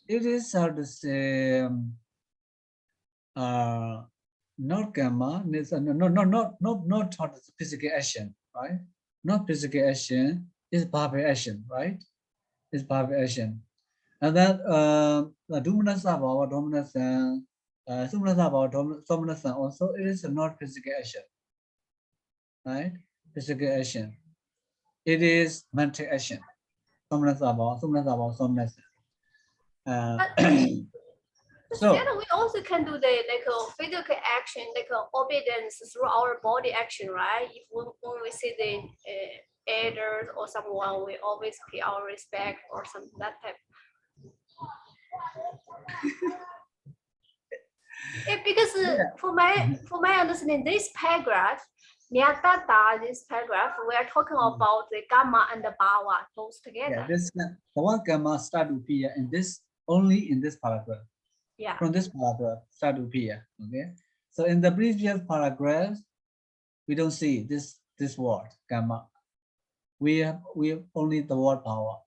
it is how to say not gamma, not physical action, right? Not physical action is bhava action, right? Is bhava action. And then the dominasa bhava, dominasa, sumanasa bhava, dominasa also it is not physical action, right? Physical action. It is mental action. Dominasa bhava, dominasa. So Sayadaw, we also can do the physical action, obedience through our body action, right? If when we see the elders or someone, we always pay our respect or something that type. Because for my understanding, this paragraph, Nyatata, this paragraph, we are talking about the gamma and the bhava both together. yeah, the one gamma start to appear in this only in this paragraph. Yeah. From this paragraph start to appear. Okay. So in the previous paragraph, we don't see this word gamma. We have only the word power.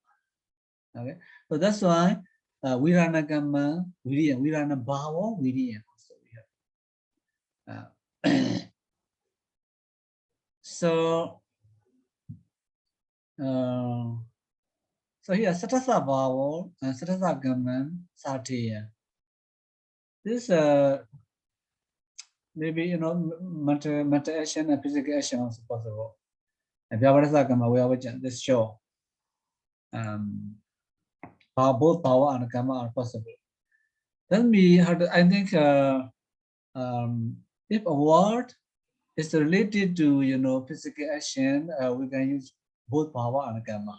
Okay. So that's why virana gamma, virana bhava, viriya also we have. So here satasa bhava and satasa gamma satya. This maybe mental action and physical action also possible. Bhāvataddhita karma, we are this show. Both power and karma are possible. Then we have to, I think if a word is related to physical action, we can use both power and karma.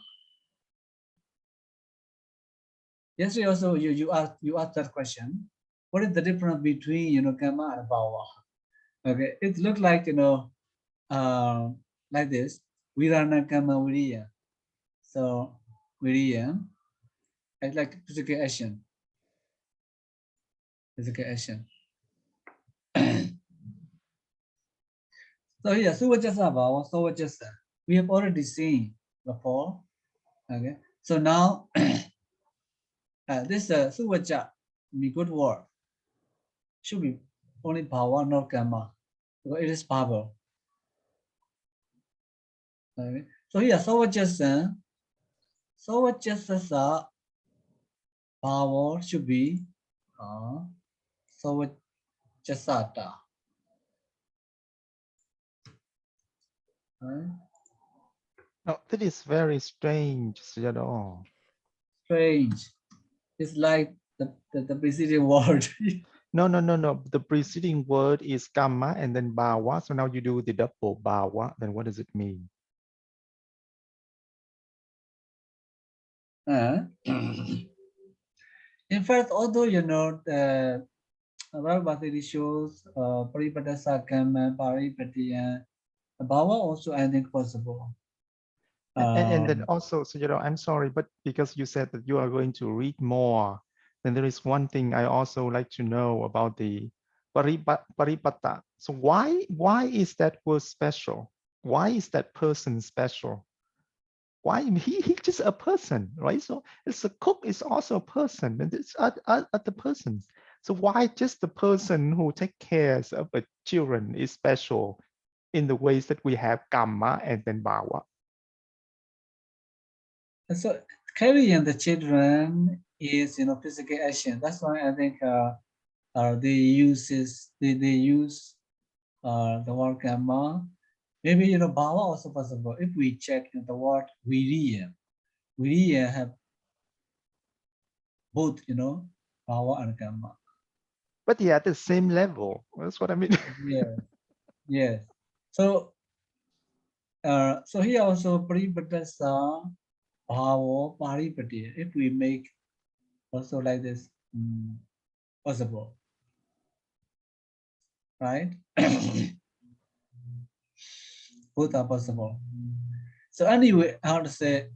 Yesterday also you asked that question. What is the difference between karma and power? Okay, it looks like like this. Virana karma viriya. So viriya, it's like physical action. Physical action. So here, suvajasa bhava, suvajasa. We have already seen before. Okay, so now this suvaja, good word, should be only bhava, not karma, because it is power. Okay, so here, suvajasa, power should be suvajasata. Right? No, that is very strange, Sayadaw. Strange. It's like the preceding word. No. The preceding word is kamma and then bhava. So now you do the double bhava. Then what does it mean? In fact, although the Bhāvataddhita shows Paripadasa karma, Paripatiya, bhava also I think possible. And then also, Sayadaw, I'm sorry, but because you said that you are going to read more, then there is one thing I also like to know about the paripata. So why is that word special? Why is that person special? Why he's just a person, right? So it's a cook is also a person, and it's other persons. So why just the person who take care of the children is special in the ways that we have kamma and then bhava? So carrying the children is physical action. That's why I think they use the word karma. Maybe bhava also possible. If we check the word viriya have both bhava and karma. But yeah, at the same level. That's what I mean. Yes. So here also paripadasa bhava paripatiya. If we make also like this possible, right? Both are possible. So anyway, how to say?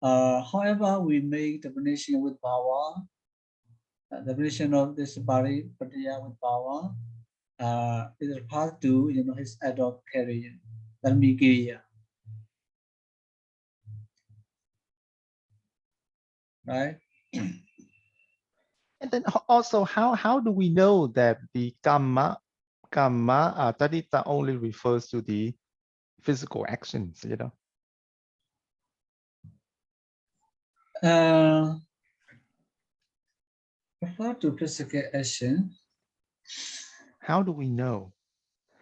However, we make definition with bhava, definition of this paripatiya with bhava. Is referred to his adult career, dharmikiriya, right? And then also, how do we know that the kamma taddhita only refers to the physical actions, Refer to physical action. How do we know?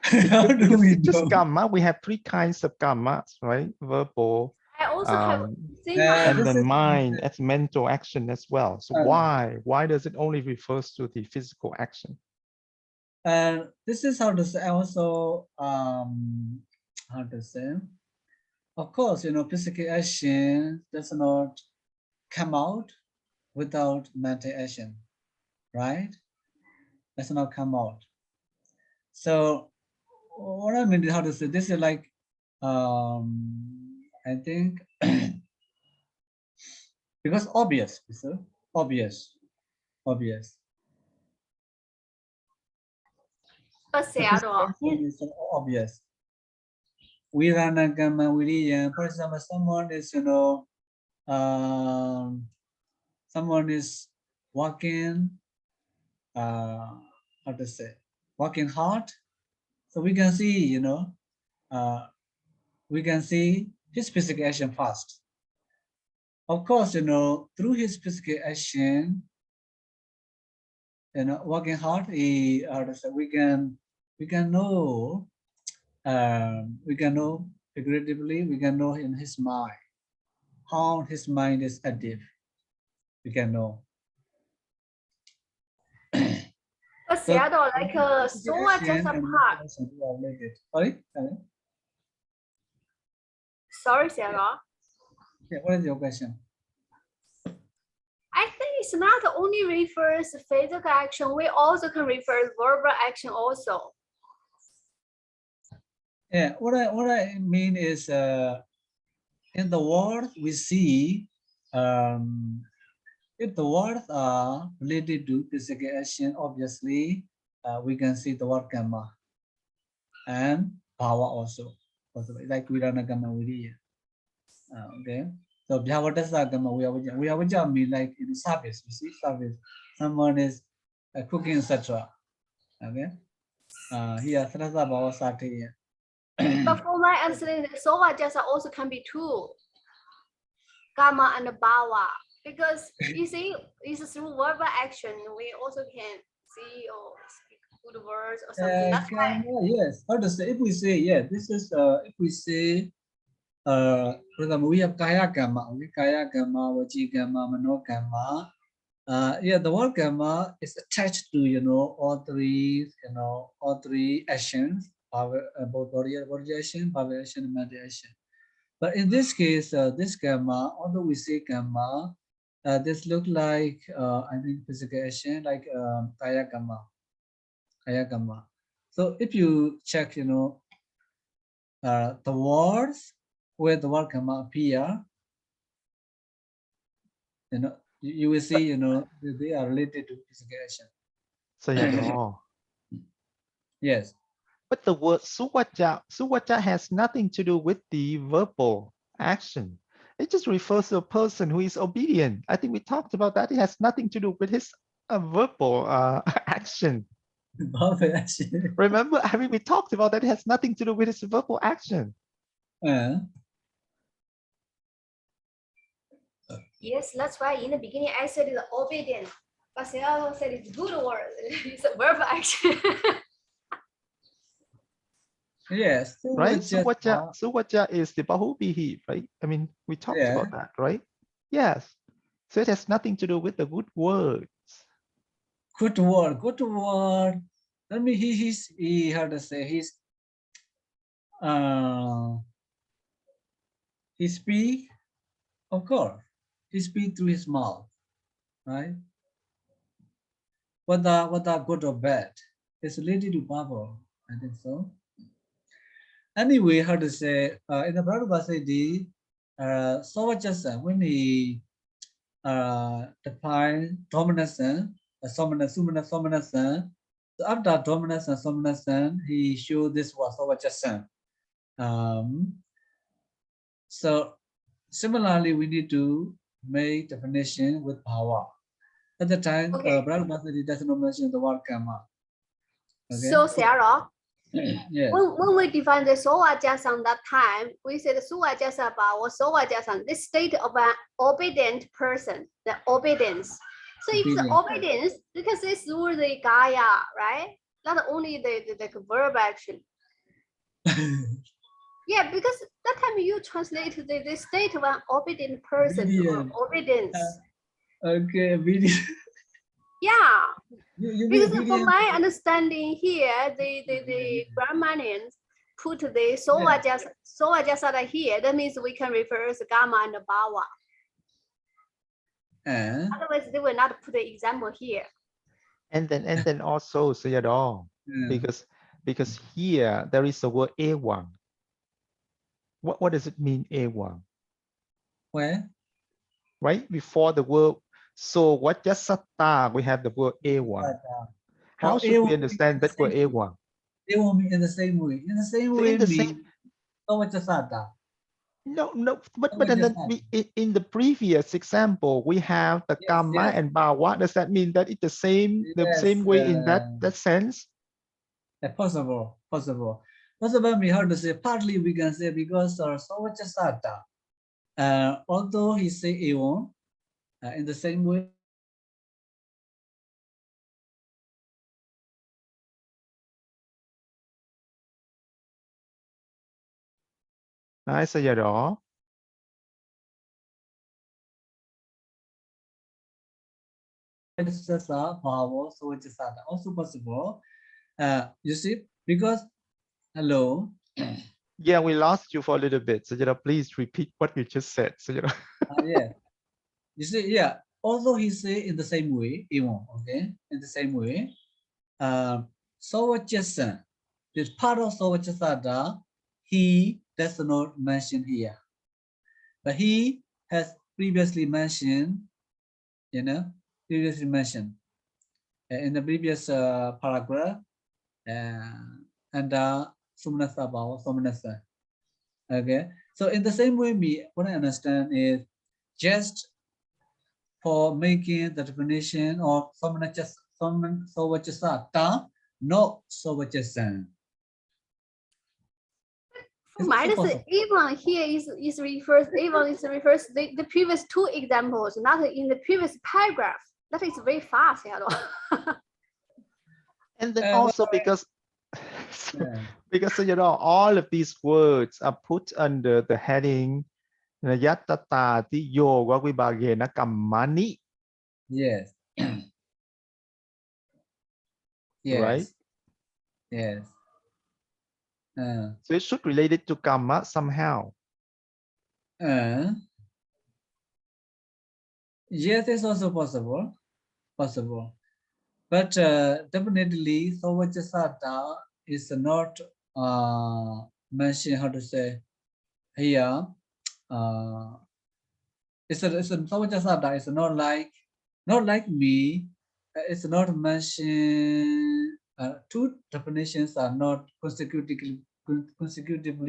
How do we it's just know? kamma. We have three kinds of kammas, right? Verbal, I also have and then mind as mental action as well. So why does it only refers to the physical action? And this is how to say also how to say. Of course, physical action does not come out without mental action, right? Does not come out. So what I mean is how to say this is like I think because obvious, obvious. Sayadaw. It's obvious. Viranagama viriya. For example, someone is someone is working how to say working hard. So we can see we can see his physical action first. Of course, through his physical action, working hard, we can know figuratively, we can know in his mind, how his mind is active. We can know. But Sayadaw, like soul are just a part. Sorry? Sorry, Sayadaw. Yeah, what is your question? I think it's not only refers physical action, we also can refer verbal action also. Yeah, what I mean is in the world we see if the words are related to physical action, obviously we can see the word karma and power also like Virana karma Viriya. Okay. So Bhāvataddhita karma Viriya mean like in service, you see, service. Someone is cooking, etc. Okay. Here Sarasa Bhava Sati. But for my understanding, Sova Jasa also can be two, Karma and Bhava. Because you see, it's through verbal action, we also can see or speak good words or something. That's why. Yes, how to say, if we say, yeah, this is, if we say, for example, we have Kaya Karma, okay? Kaya Karma, Vachi Karma, Mano Karma. Yeah, the word karma is attached to, all three actions, both body action, power action, and mental action. But in this case, this karma, although we say karma, this look like, I think physical action, like kaya karma. Kaya karma. So if you check, the words where the word karma appear, you will see, they are related to physical action. Sayadaw. Yes. But the word suvaja has nothing to do with the verbal action. It just refers to a person who is obedient. I think we talked about that. It has nothing to do with his verbal action. Verbal action. Remember, I mean, we talked about that. It has nothing to do with his verbal action. Yes, that's why in the beginning I said it's obedient. But Sayadaw said it's good word. It's a verbal action. Yes. Right? Suvaja is the bahubihi, right? I mean, we talked about that, right? Yes. So it has nothing to do with the good words. Good word. I mean, he how to say, he speak, of course, he speak through his mouth, right? Whether good or bad, it's related to Bible, I think so. Anyway, how to say, in the Bhāvataddhita, Savajasa, when he define dominance, dominance, so after dominance and dominance, he showed this was Savajasa. So similarly, we need to make definition with power. At the time, Okay. Bhāvataddhita does not mention the word karma. Okay? So Sayadaw, Yes. when we define the Sowa Jasam that time, we said Sowa Jasa or Sowa Jasam, this state of an obedient person, the obedience. So if it's obedience, because it's through the Kaya, right? Not only the verb action. Yeah, because that time you translate the state of an obedient person or obedience. Okay, obedience. Yeah. You Because from my understanding here, the Brahmanians put the Sowa Jasada here. That means we can reverse Gamma and Bhava. Otherwise, they will not put the example here. And then also Sayadaw, because here there is the word ewang. What does it mean, ewang? Where? Right before the word so what jasata, we have the word ewang. How should we understand that word ewang? Ewang mean in the same way. In the same way mean Savajasata. No, but then in the previous example, we have the karma and bhava. Does that mean that it's the same way in that sense? Possible. We heard to say partly we can say because Savajasata. Although he say Ewang, in the same way Hi, Sayadaw. Also possible. You see, because hello. Yeah, we lost you for a little bit. Sayadaw, please repeat what you just said. Sayadaw. Yeah. You see, yeah. Also, he say in the same way, even okay, in the same way. Sawachasa, this part of Sawachasada, he does not mention here, but he has previously mentioned, previously mentioned in the previous paragraph, under Sumanasa Bhava, Somanasa. Okay, so in the same way, what I understand is just for making the definition of Sawachasata, no Sawachasa. For mine, even here is refers the previous two examples, not in the previous paragraph. That is very fast, And then also because all of these words are put under the heading Yattata Yoga Vibhagena Kammani. Yes. Yes. Right? Yes. So it should relate it to Kamma somehow. Yes, it's also possible. But definitely Sawachasata is not mentioned, how to say, here. It's a Sawachasata is not like me. It's not mentioned. Two definitions are not consecutively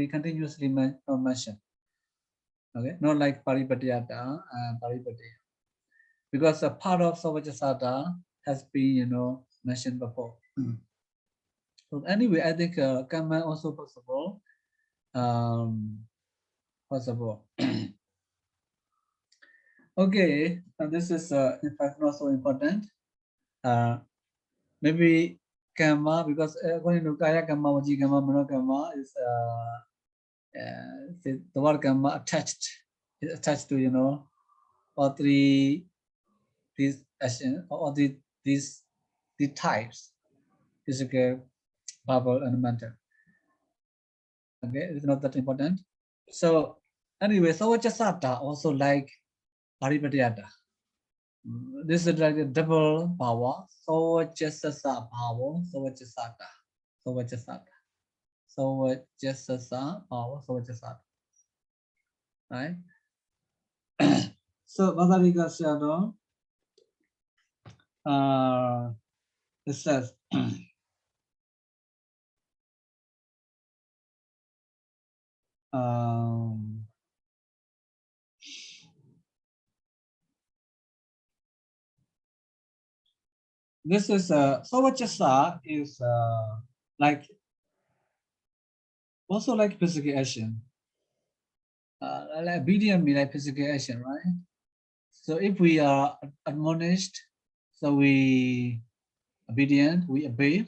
continuously mentioned. Okay, not like Paripatyata and Paripatya, because a part of Savajasada has been, mentioned before. So anyway, I think Karma also possible. Possible. Okay, and this is in fact not so important. Maybe Karma, because according to Kaya Karma, Vaji Karma, Mano Karma is the word Karma is attached to all three these actions, or these types: physical, verbal, and mental. Okay, it's not that important. So anyway, Savachasata also like Paripatyata. This is like a double power. Savachasasa power, Savachasata. Savachasasa power, Savachasata. Right? So Madhavika Sayadaw, it says this is Savachasa is like also like physical action. Like obedience means like physical action, right? So if we are admonished, so we obedient, we obey.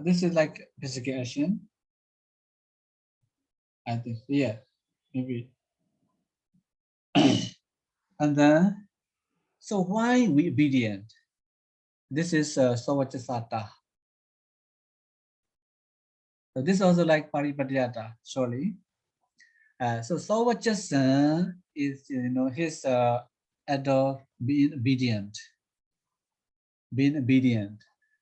This is like physical action. I think, yeah, maybe. And then, so why we obedient? This is Savachasata. So this is also like Paripatyata, surely. So Savachasa is, his act of being obedient.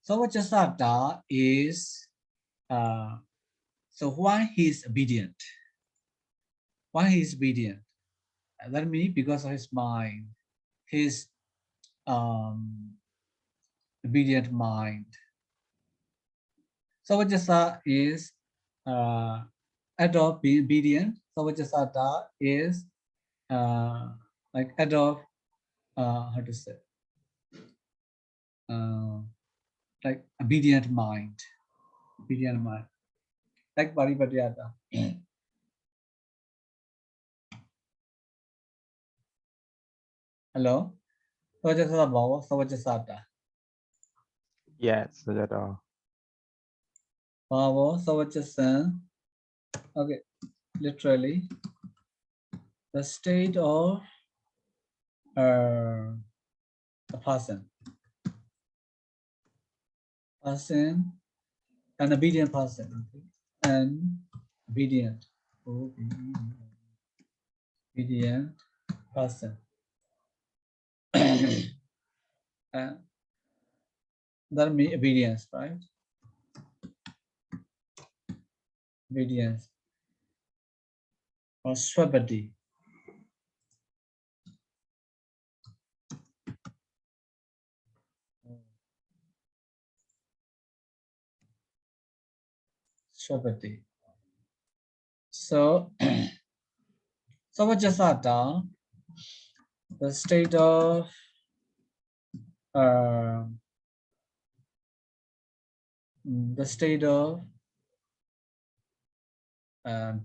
Savachasata is, so why he's obedient? Why he's obedient? That means because of his mind, his obedient mind. Savachasa is act of being obedient. Savachasata is like act of how to say, like obedient mind, like Paripatyata. Hello, Savachasata Bhava, Savachasata. Yes, Sayadaw. Bhava, Savachasa, Okay, literally, the state of a person, an obedient person, okay? An obedient person. And that means obedience, right? Obedience or swabati. Swabati. So, Savajasata, the state of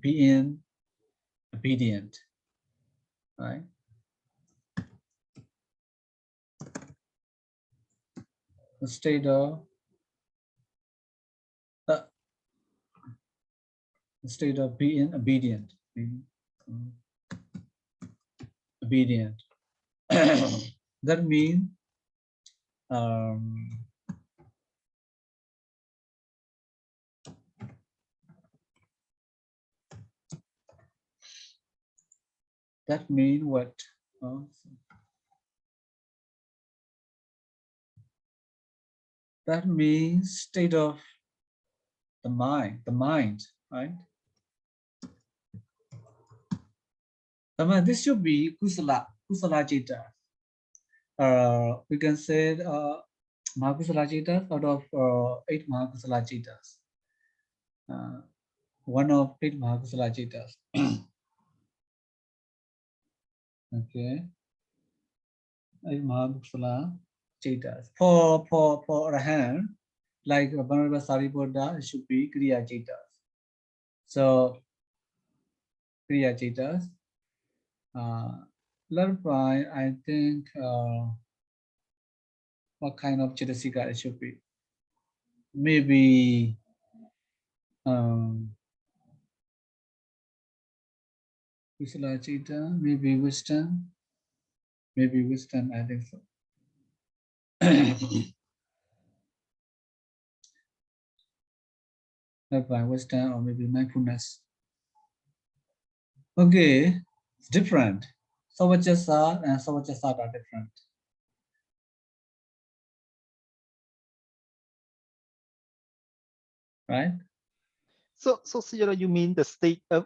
being obedient, right? The state of being obedient, obedient. That means what? That means state of the mind, right? This should be kusala citta. We can say Mahakusala Citas out of 8 Mahakusala Citas. One of 8 Mahakusala Citas. Okay. 8 Mahakusala Citas. For Arahant, like Venerable Sariputta, it should be Kriya Citas. So Kriya Citas. Larpai, I think what kind of Chitasika it should be? Maybe Kusala Cita, maybe wisdom, I think so. By wisdom or maybe mindfulness. Okay, it's different. Savajasa and Savajasat are different. Right? So you mean the state of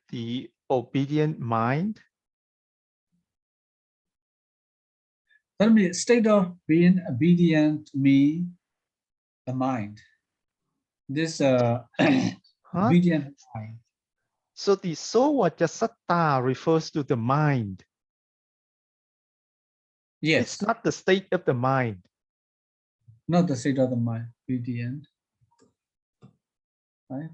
the obedient mind? Tell me, state of being obedient me, the mind. This obedient mind. So the Savajasata refers to the mind. Yes. It's not the state of the mind. Not the state of the mind, obedient. Right?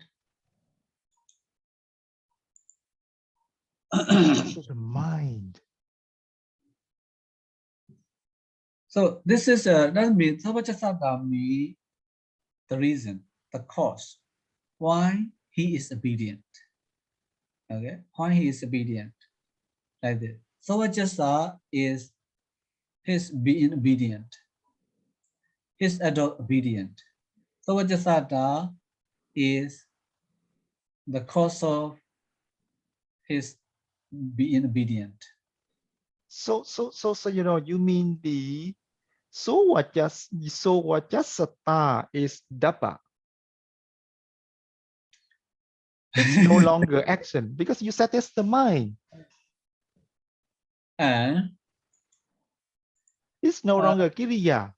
The mind. So this is that means Savajasata me, the reason, the cause why he is obedient. Okay, why he is obedient, like this. Savajasa is his being obedient, his adult obedient. Savajasata is the cause of his being obedient. So you mean the Savajasata is dapa. It's no longer action because you said it's the mind. And it's no longer kiriya.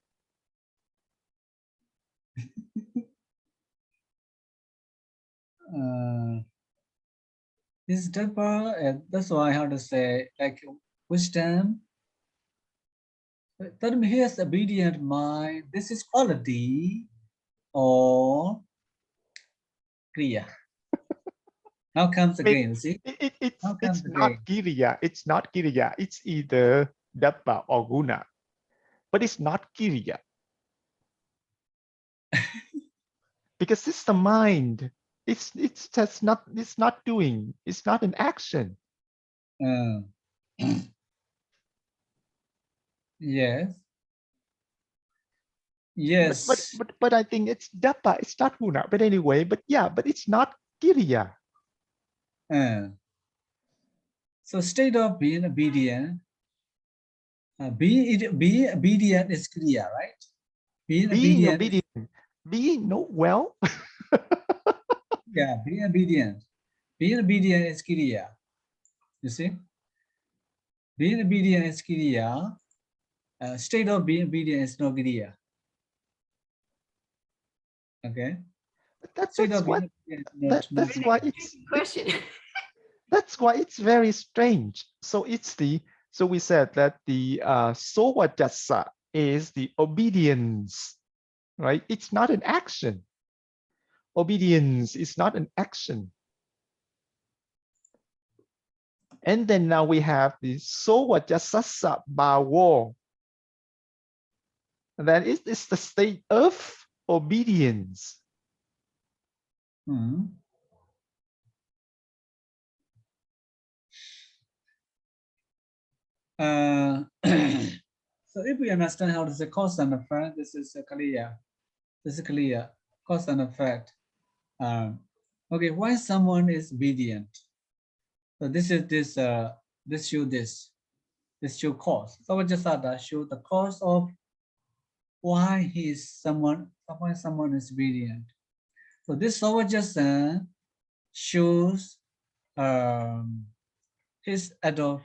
This dapa, that's why I have to say, like wisdom. That means here's obedient mind. This is quality or kriya. Now comes again, see? It's not kiriya. It's not kiriya. It's either dapa or guna, but it's not kiriya. Because it's the mind. It's just not, it's not doing, it's not an action. Yes. Yes. But I think it's dapa, it's not guna. But anyway, but yeah, but it's not kiriya. So state of being obedient. Being obedient is kriya, right? Being obedient. Being no well. Yeah, being obedient. Being obedient is kriya. You see? Being obedient is kriya. State of being obedient is no kriya. Okay. That's why it's question. That's why it's very strange. So it's the, so we said that the sovajasa is the obedience, right? It's not an action. Obedience is not an action. And then now we have the sovajasasa bhavo. And then it is the state of obedience. So if we understand how to say cause and effect, this is clear. This is clear. Cause and effect. Okay, why someone is obedient? So this is this show this show cause. So Savajasada show the cause of why someone is obedient. So this Savajasa shows his adopt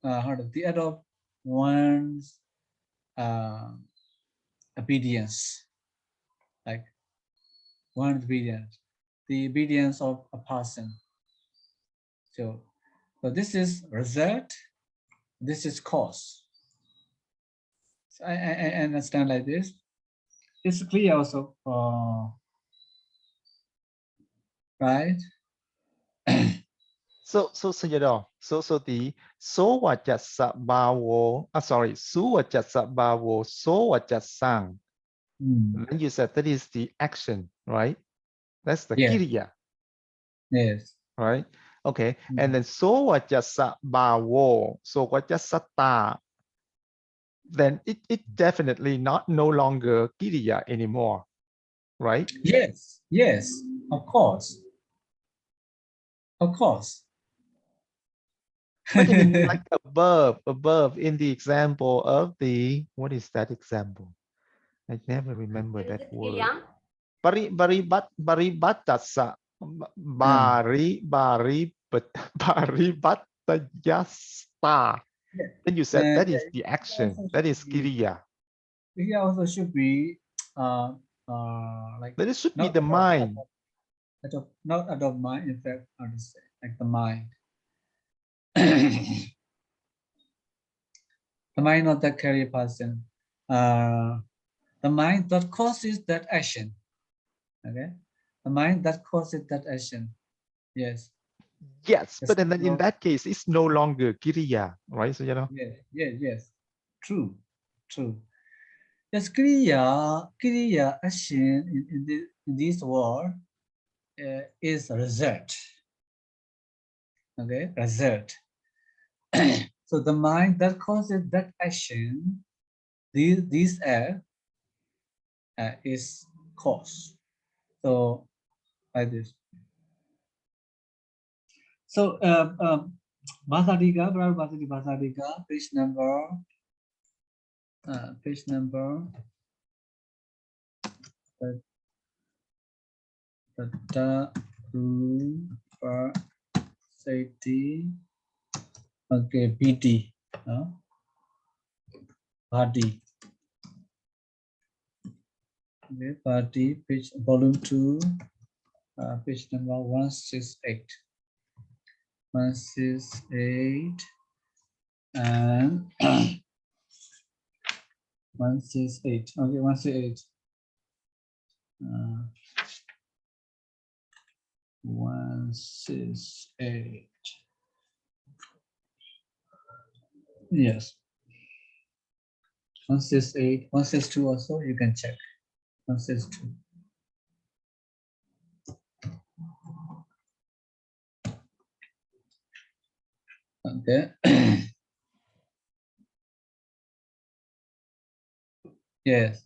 the adopt one's obedience, like one's obedience, the obedience of a person. So this is result, this is cause. So I understand like this. It's clear also, right? So Sayadaw, so the sovajasa bhavo, suvajasa bhavo, sovajasang. Then you said that is the action, right? That's the kiriya. Yes. Right? Okay. And then sovajasa bhavo, sovajasata. Then it definitely no longer kiriya anymore, right? Yes, yes, of course. Of course. But in like above in the example of the, what is that example? I never remember that word. Baribattasa. Baribattayasta. Then you said that is the action. That is kiriya. Here also should be like. But it should be the mind. Not adopt mind, in fact, how to say, like the mind. The mind of the career person. The mind that causes that action. Okay, the mind that causes that action. Yes. Yes, but then in that case, it's no longer kiriya, right? So you know. Yes. True. Yes, kriya action in this world is result. Okay, result. So the mind that causes that action, these is cause. So like this. So Bhāvataddhita, Bhāvataddhita, page number. Taddhitakaṇḍa, okay, BT, Party. Okay, Party, page volume 2, page number 168. 168 and 168. Okay, 168. 168. Yes. 168, 162 also, you can check. 162. Okay. Yes.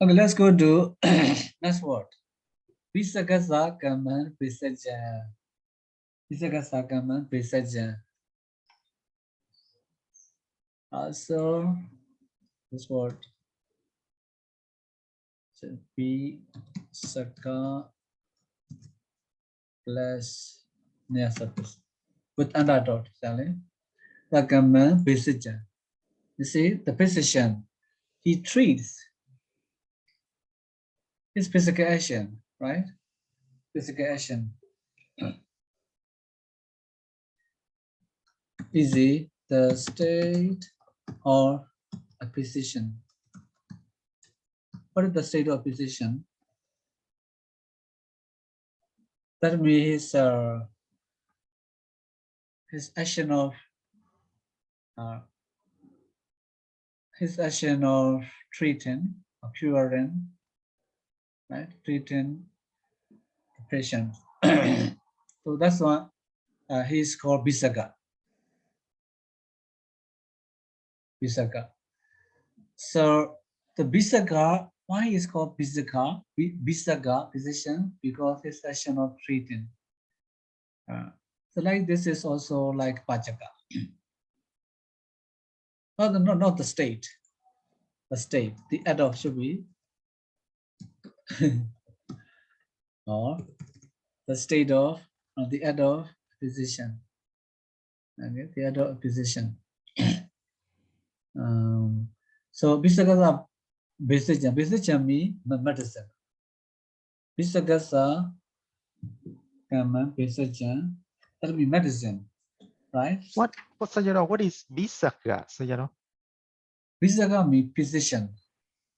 Okay, let's go to next word. Visakasa kaman visaja. Visakasa kaman visaja. Also, this word. So Visaka plus near surface with underdot, shall Sakama visaja. You see the physician. He treats his physical action, right? Physical action. Is it the state or a position? What is the state of position? That means his action of treating or curing, right? Treating the patient. So that's why he is called Visaka. Visaka. So the Visaka, why is called Visaka? Visaka, physician, because his action of treating. So like this is also like Pachaka. Not the state. The state. The adult should be or the state of the adult physician. Okay, the adult physician. So Visakasa Besijan. Besijan means medicine. Visakasa Kama Besijan. That means medicine, right? What Sayadaw, what is Visaka, Sayadaw? Visaka means physician.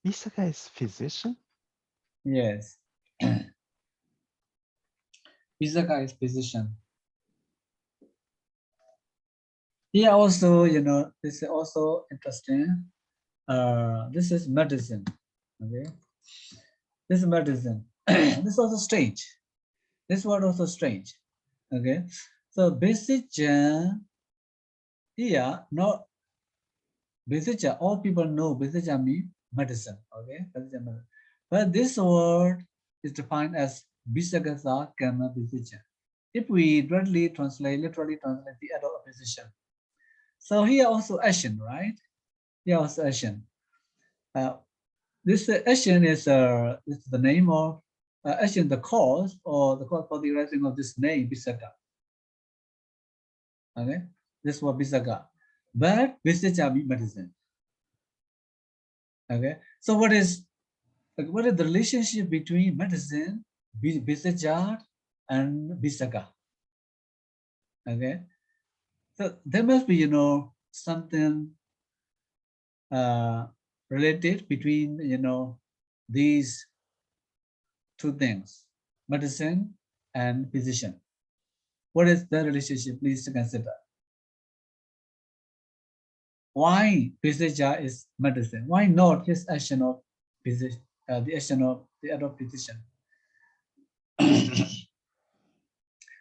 Visaka is physician? Yes. Visaka is physician. Here also, this is also interesting. This is medicine. Okay. This is medicine. This is also strange. This word also strange. Okay. So Besijan here, not Besijan, all people know Besijan means medicine. Okay. But this word is defined as Bisagasa Kama Besijan. If we literally translate the adult physician. So here also action, right? Here also action. This action is the name of action, the cause or the cause for the arising of this name, Bisaga. Okay, this was Bisaga. But Bisaja means medicine. Okay, so what is the relationship between medicine, Bisaja, and Bisaga? Okay, so there must be something related between these two things, medicine and physician. What is the relationship? Please consider. Why Physica is medicine? Why not his action of physician, the action of the other physician?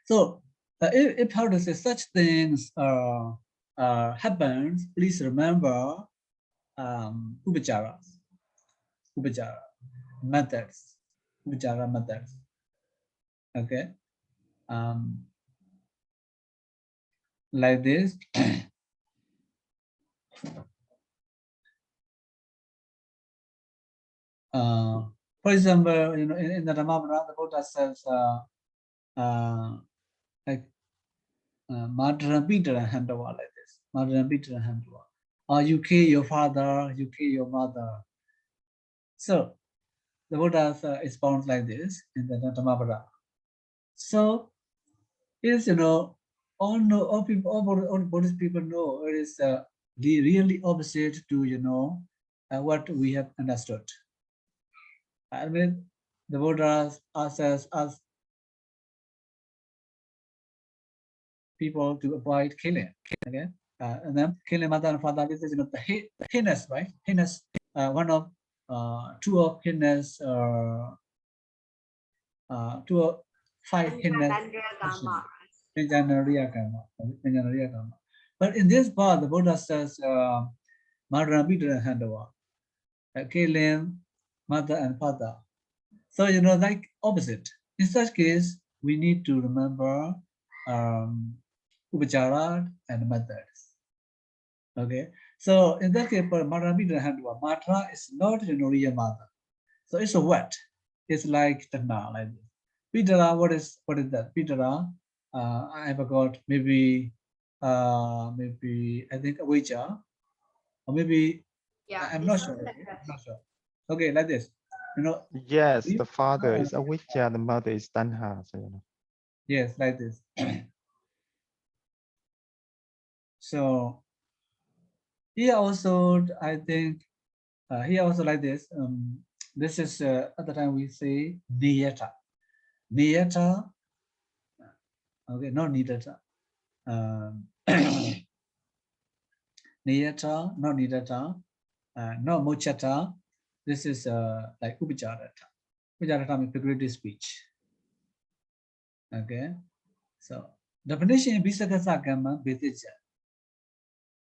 So, if how to say such things happens, please remember upachara methods, upachara methods. Okay, like this. For example, in the Dhammapada, the Buddha says, like Madhurapitara Handava, like this. Madhurapitara Handava. Or you kill your father, you kill your mother. So the Buddha is found like this in the Dhammapada. So it is, all Buddhist people know it is the really opposite to what we have understood. I mean, the Buddha asks us people to avoid killing. Okay, and then killing mother and father. This is the heinous, right? Heinous. One of two of heinous. Two of five heinous. Pinjanariya karma. Pinjanariya karma. But in this part, the Buddha says, Maharabhidra Handava, killing mother and father. So, like opposite. In such case, we need to remember Upachara and methods. Okay. So, in that case, Maharabhidra Handava, Matra is not real mother. So, it's a wet. It's like Tanna, like this. Pitara, what is that? Pitara, I forgot, maybe I think Avijja, or maybe Yeah, I'm it not sounds sure. like Okay? that. I'm not sure. Okay, like this. Yes, We- the father is avijja, the mother is tanha. Sayadaw. yes, like this. So here also, I think here also like this. This is at the time we say niyata. Niyata. Okay, not nidata. Niyata, not nidata, not mochata. This is like upacharata. Upacharata means figurative speech. Okay, so definition in Visakasa Kama Vidija.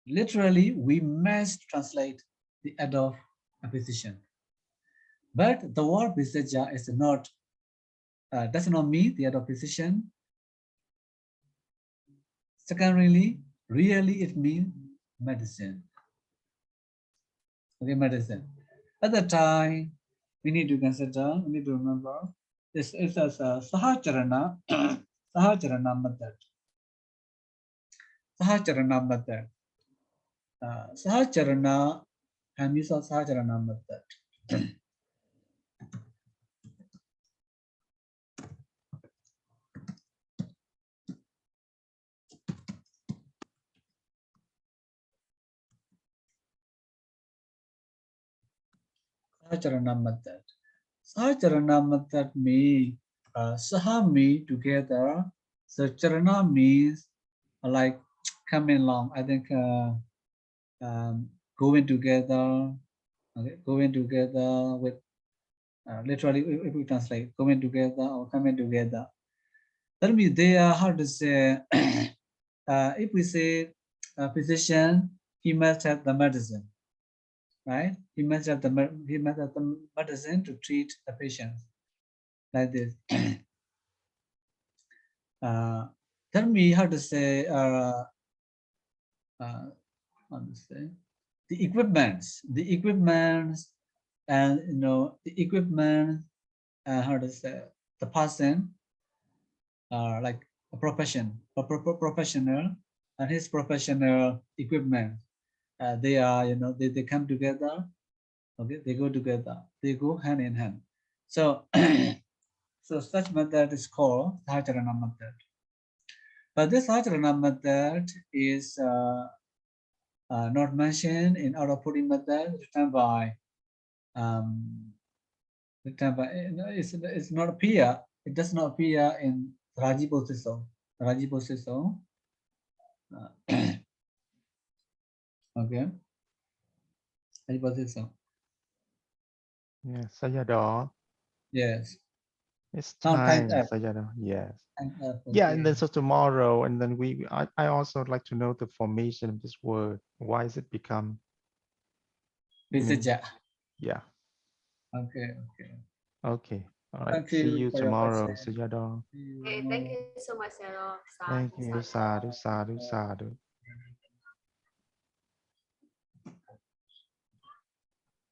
Literally, we must translate the act of acquisition. But the word Visaja is not, does not mean the act of acquisition. Secondarily, really it means medicine. Okay, medicine. At the time, we need to consider, we need to remember, this is as a Sahacharana, Sahacharana method. Sahacharana method. Sahacharana, and use of Sahacharana method. Sahacharana method. Sahacharana method means Saha means together. So Charana means like coming along. I think going together. Okay, going together with literally if we translate going together or coming together. That means they are how to say. If we say physician, he must have the medicine, right? He must have the medicine to treat the patient, like this. Tell me how to say, how to say, the equipments, and the equipment, how to say, the person, like a professional, and his professional equipment. They are, they come together. Okay, they go together. They go hand in hand. So, so such method is called Sahacharana method. But this Sahacharana method is not mentioned in Arapuri method written by it's not appear. It does not appear in Raji Bodhisattva. Raji Bodhisattva. Okay. Raji Bodhisattva. Yeah, Sayadaw. Yes. It's Now time, time up. Sayadaw. Yes. Time up. Yeah, and Okay. then so tomorrow, and then I also like to know the formation of this word. Why is it become? Visaja. Yeah. Okay. Okay. Okay. All right. Thank See you you for your tomorrow, question. Sayadaw. Okay, thank you so much, Sarah. Thank you. Sadhu, sadhu, sadhu.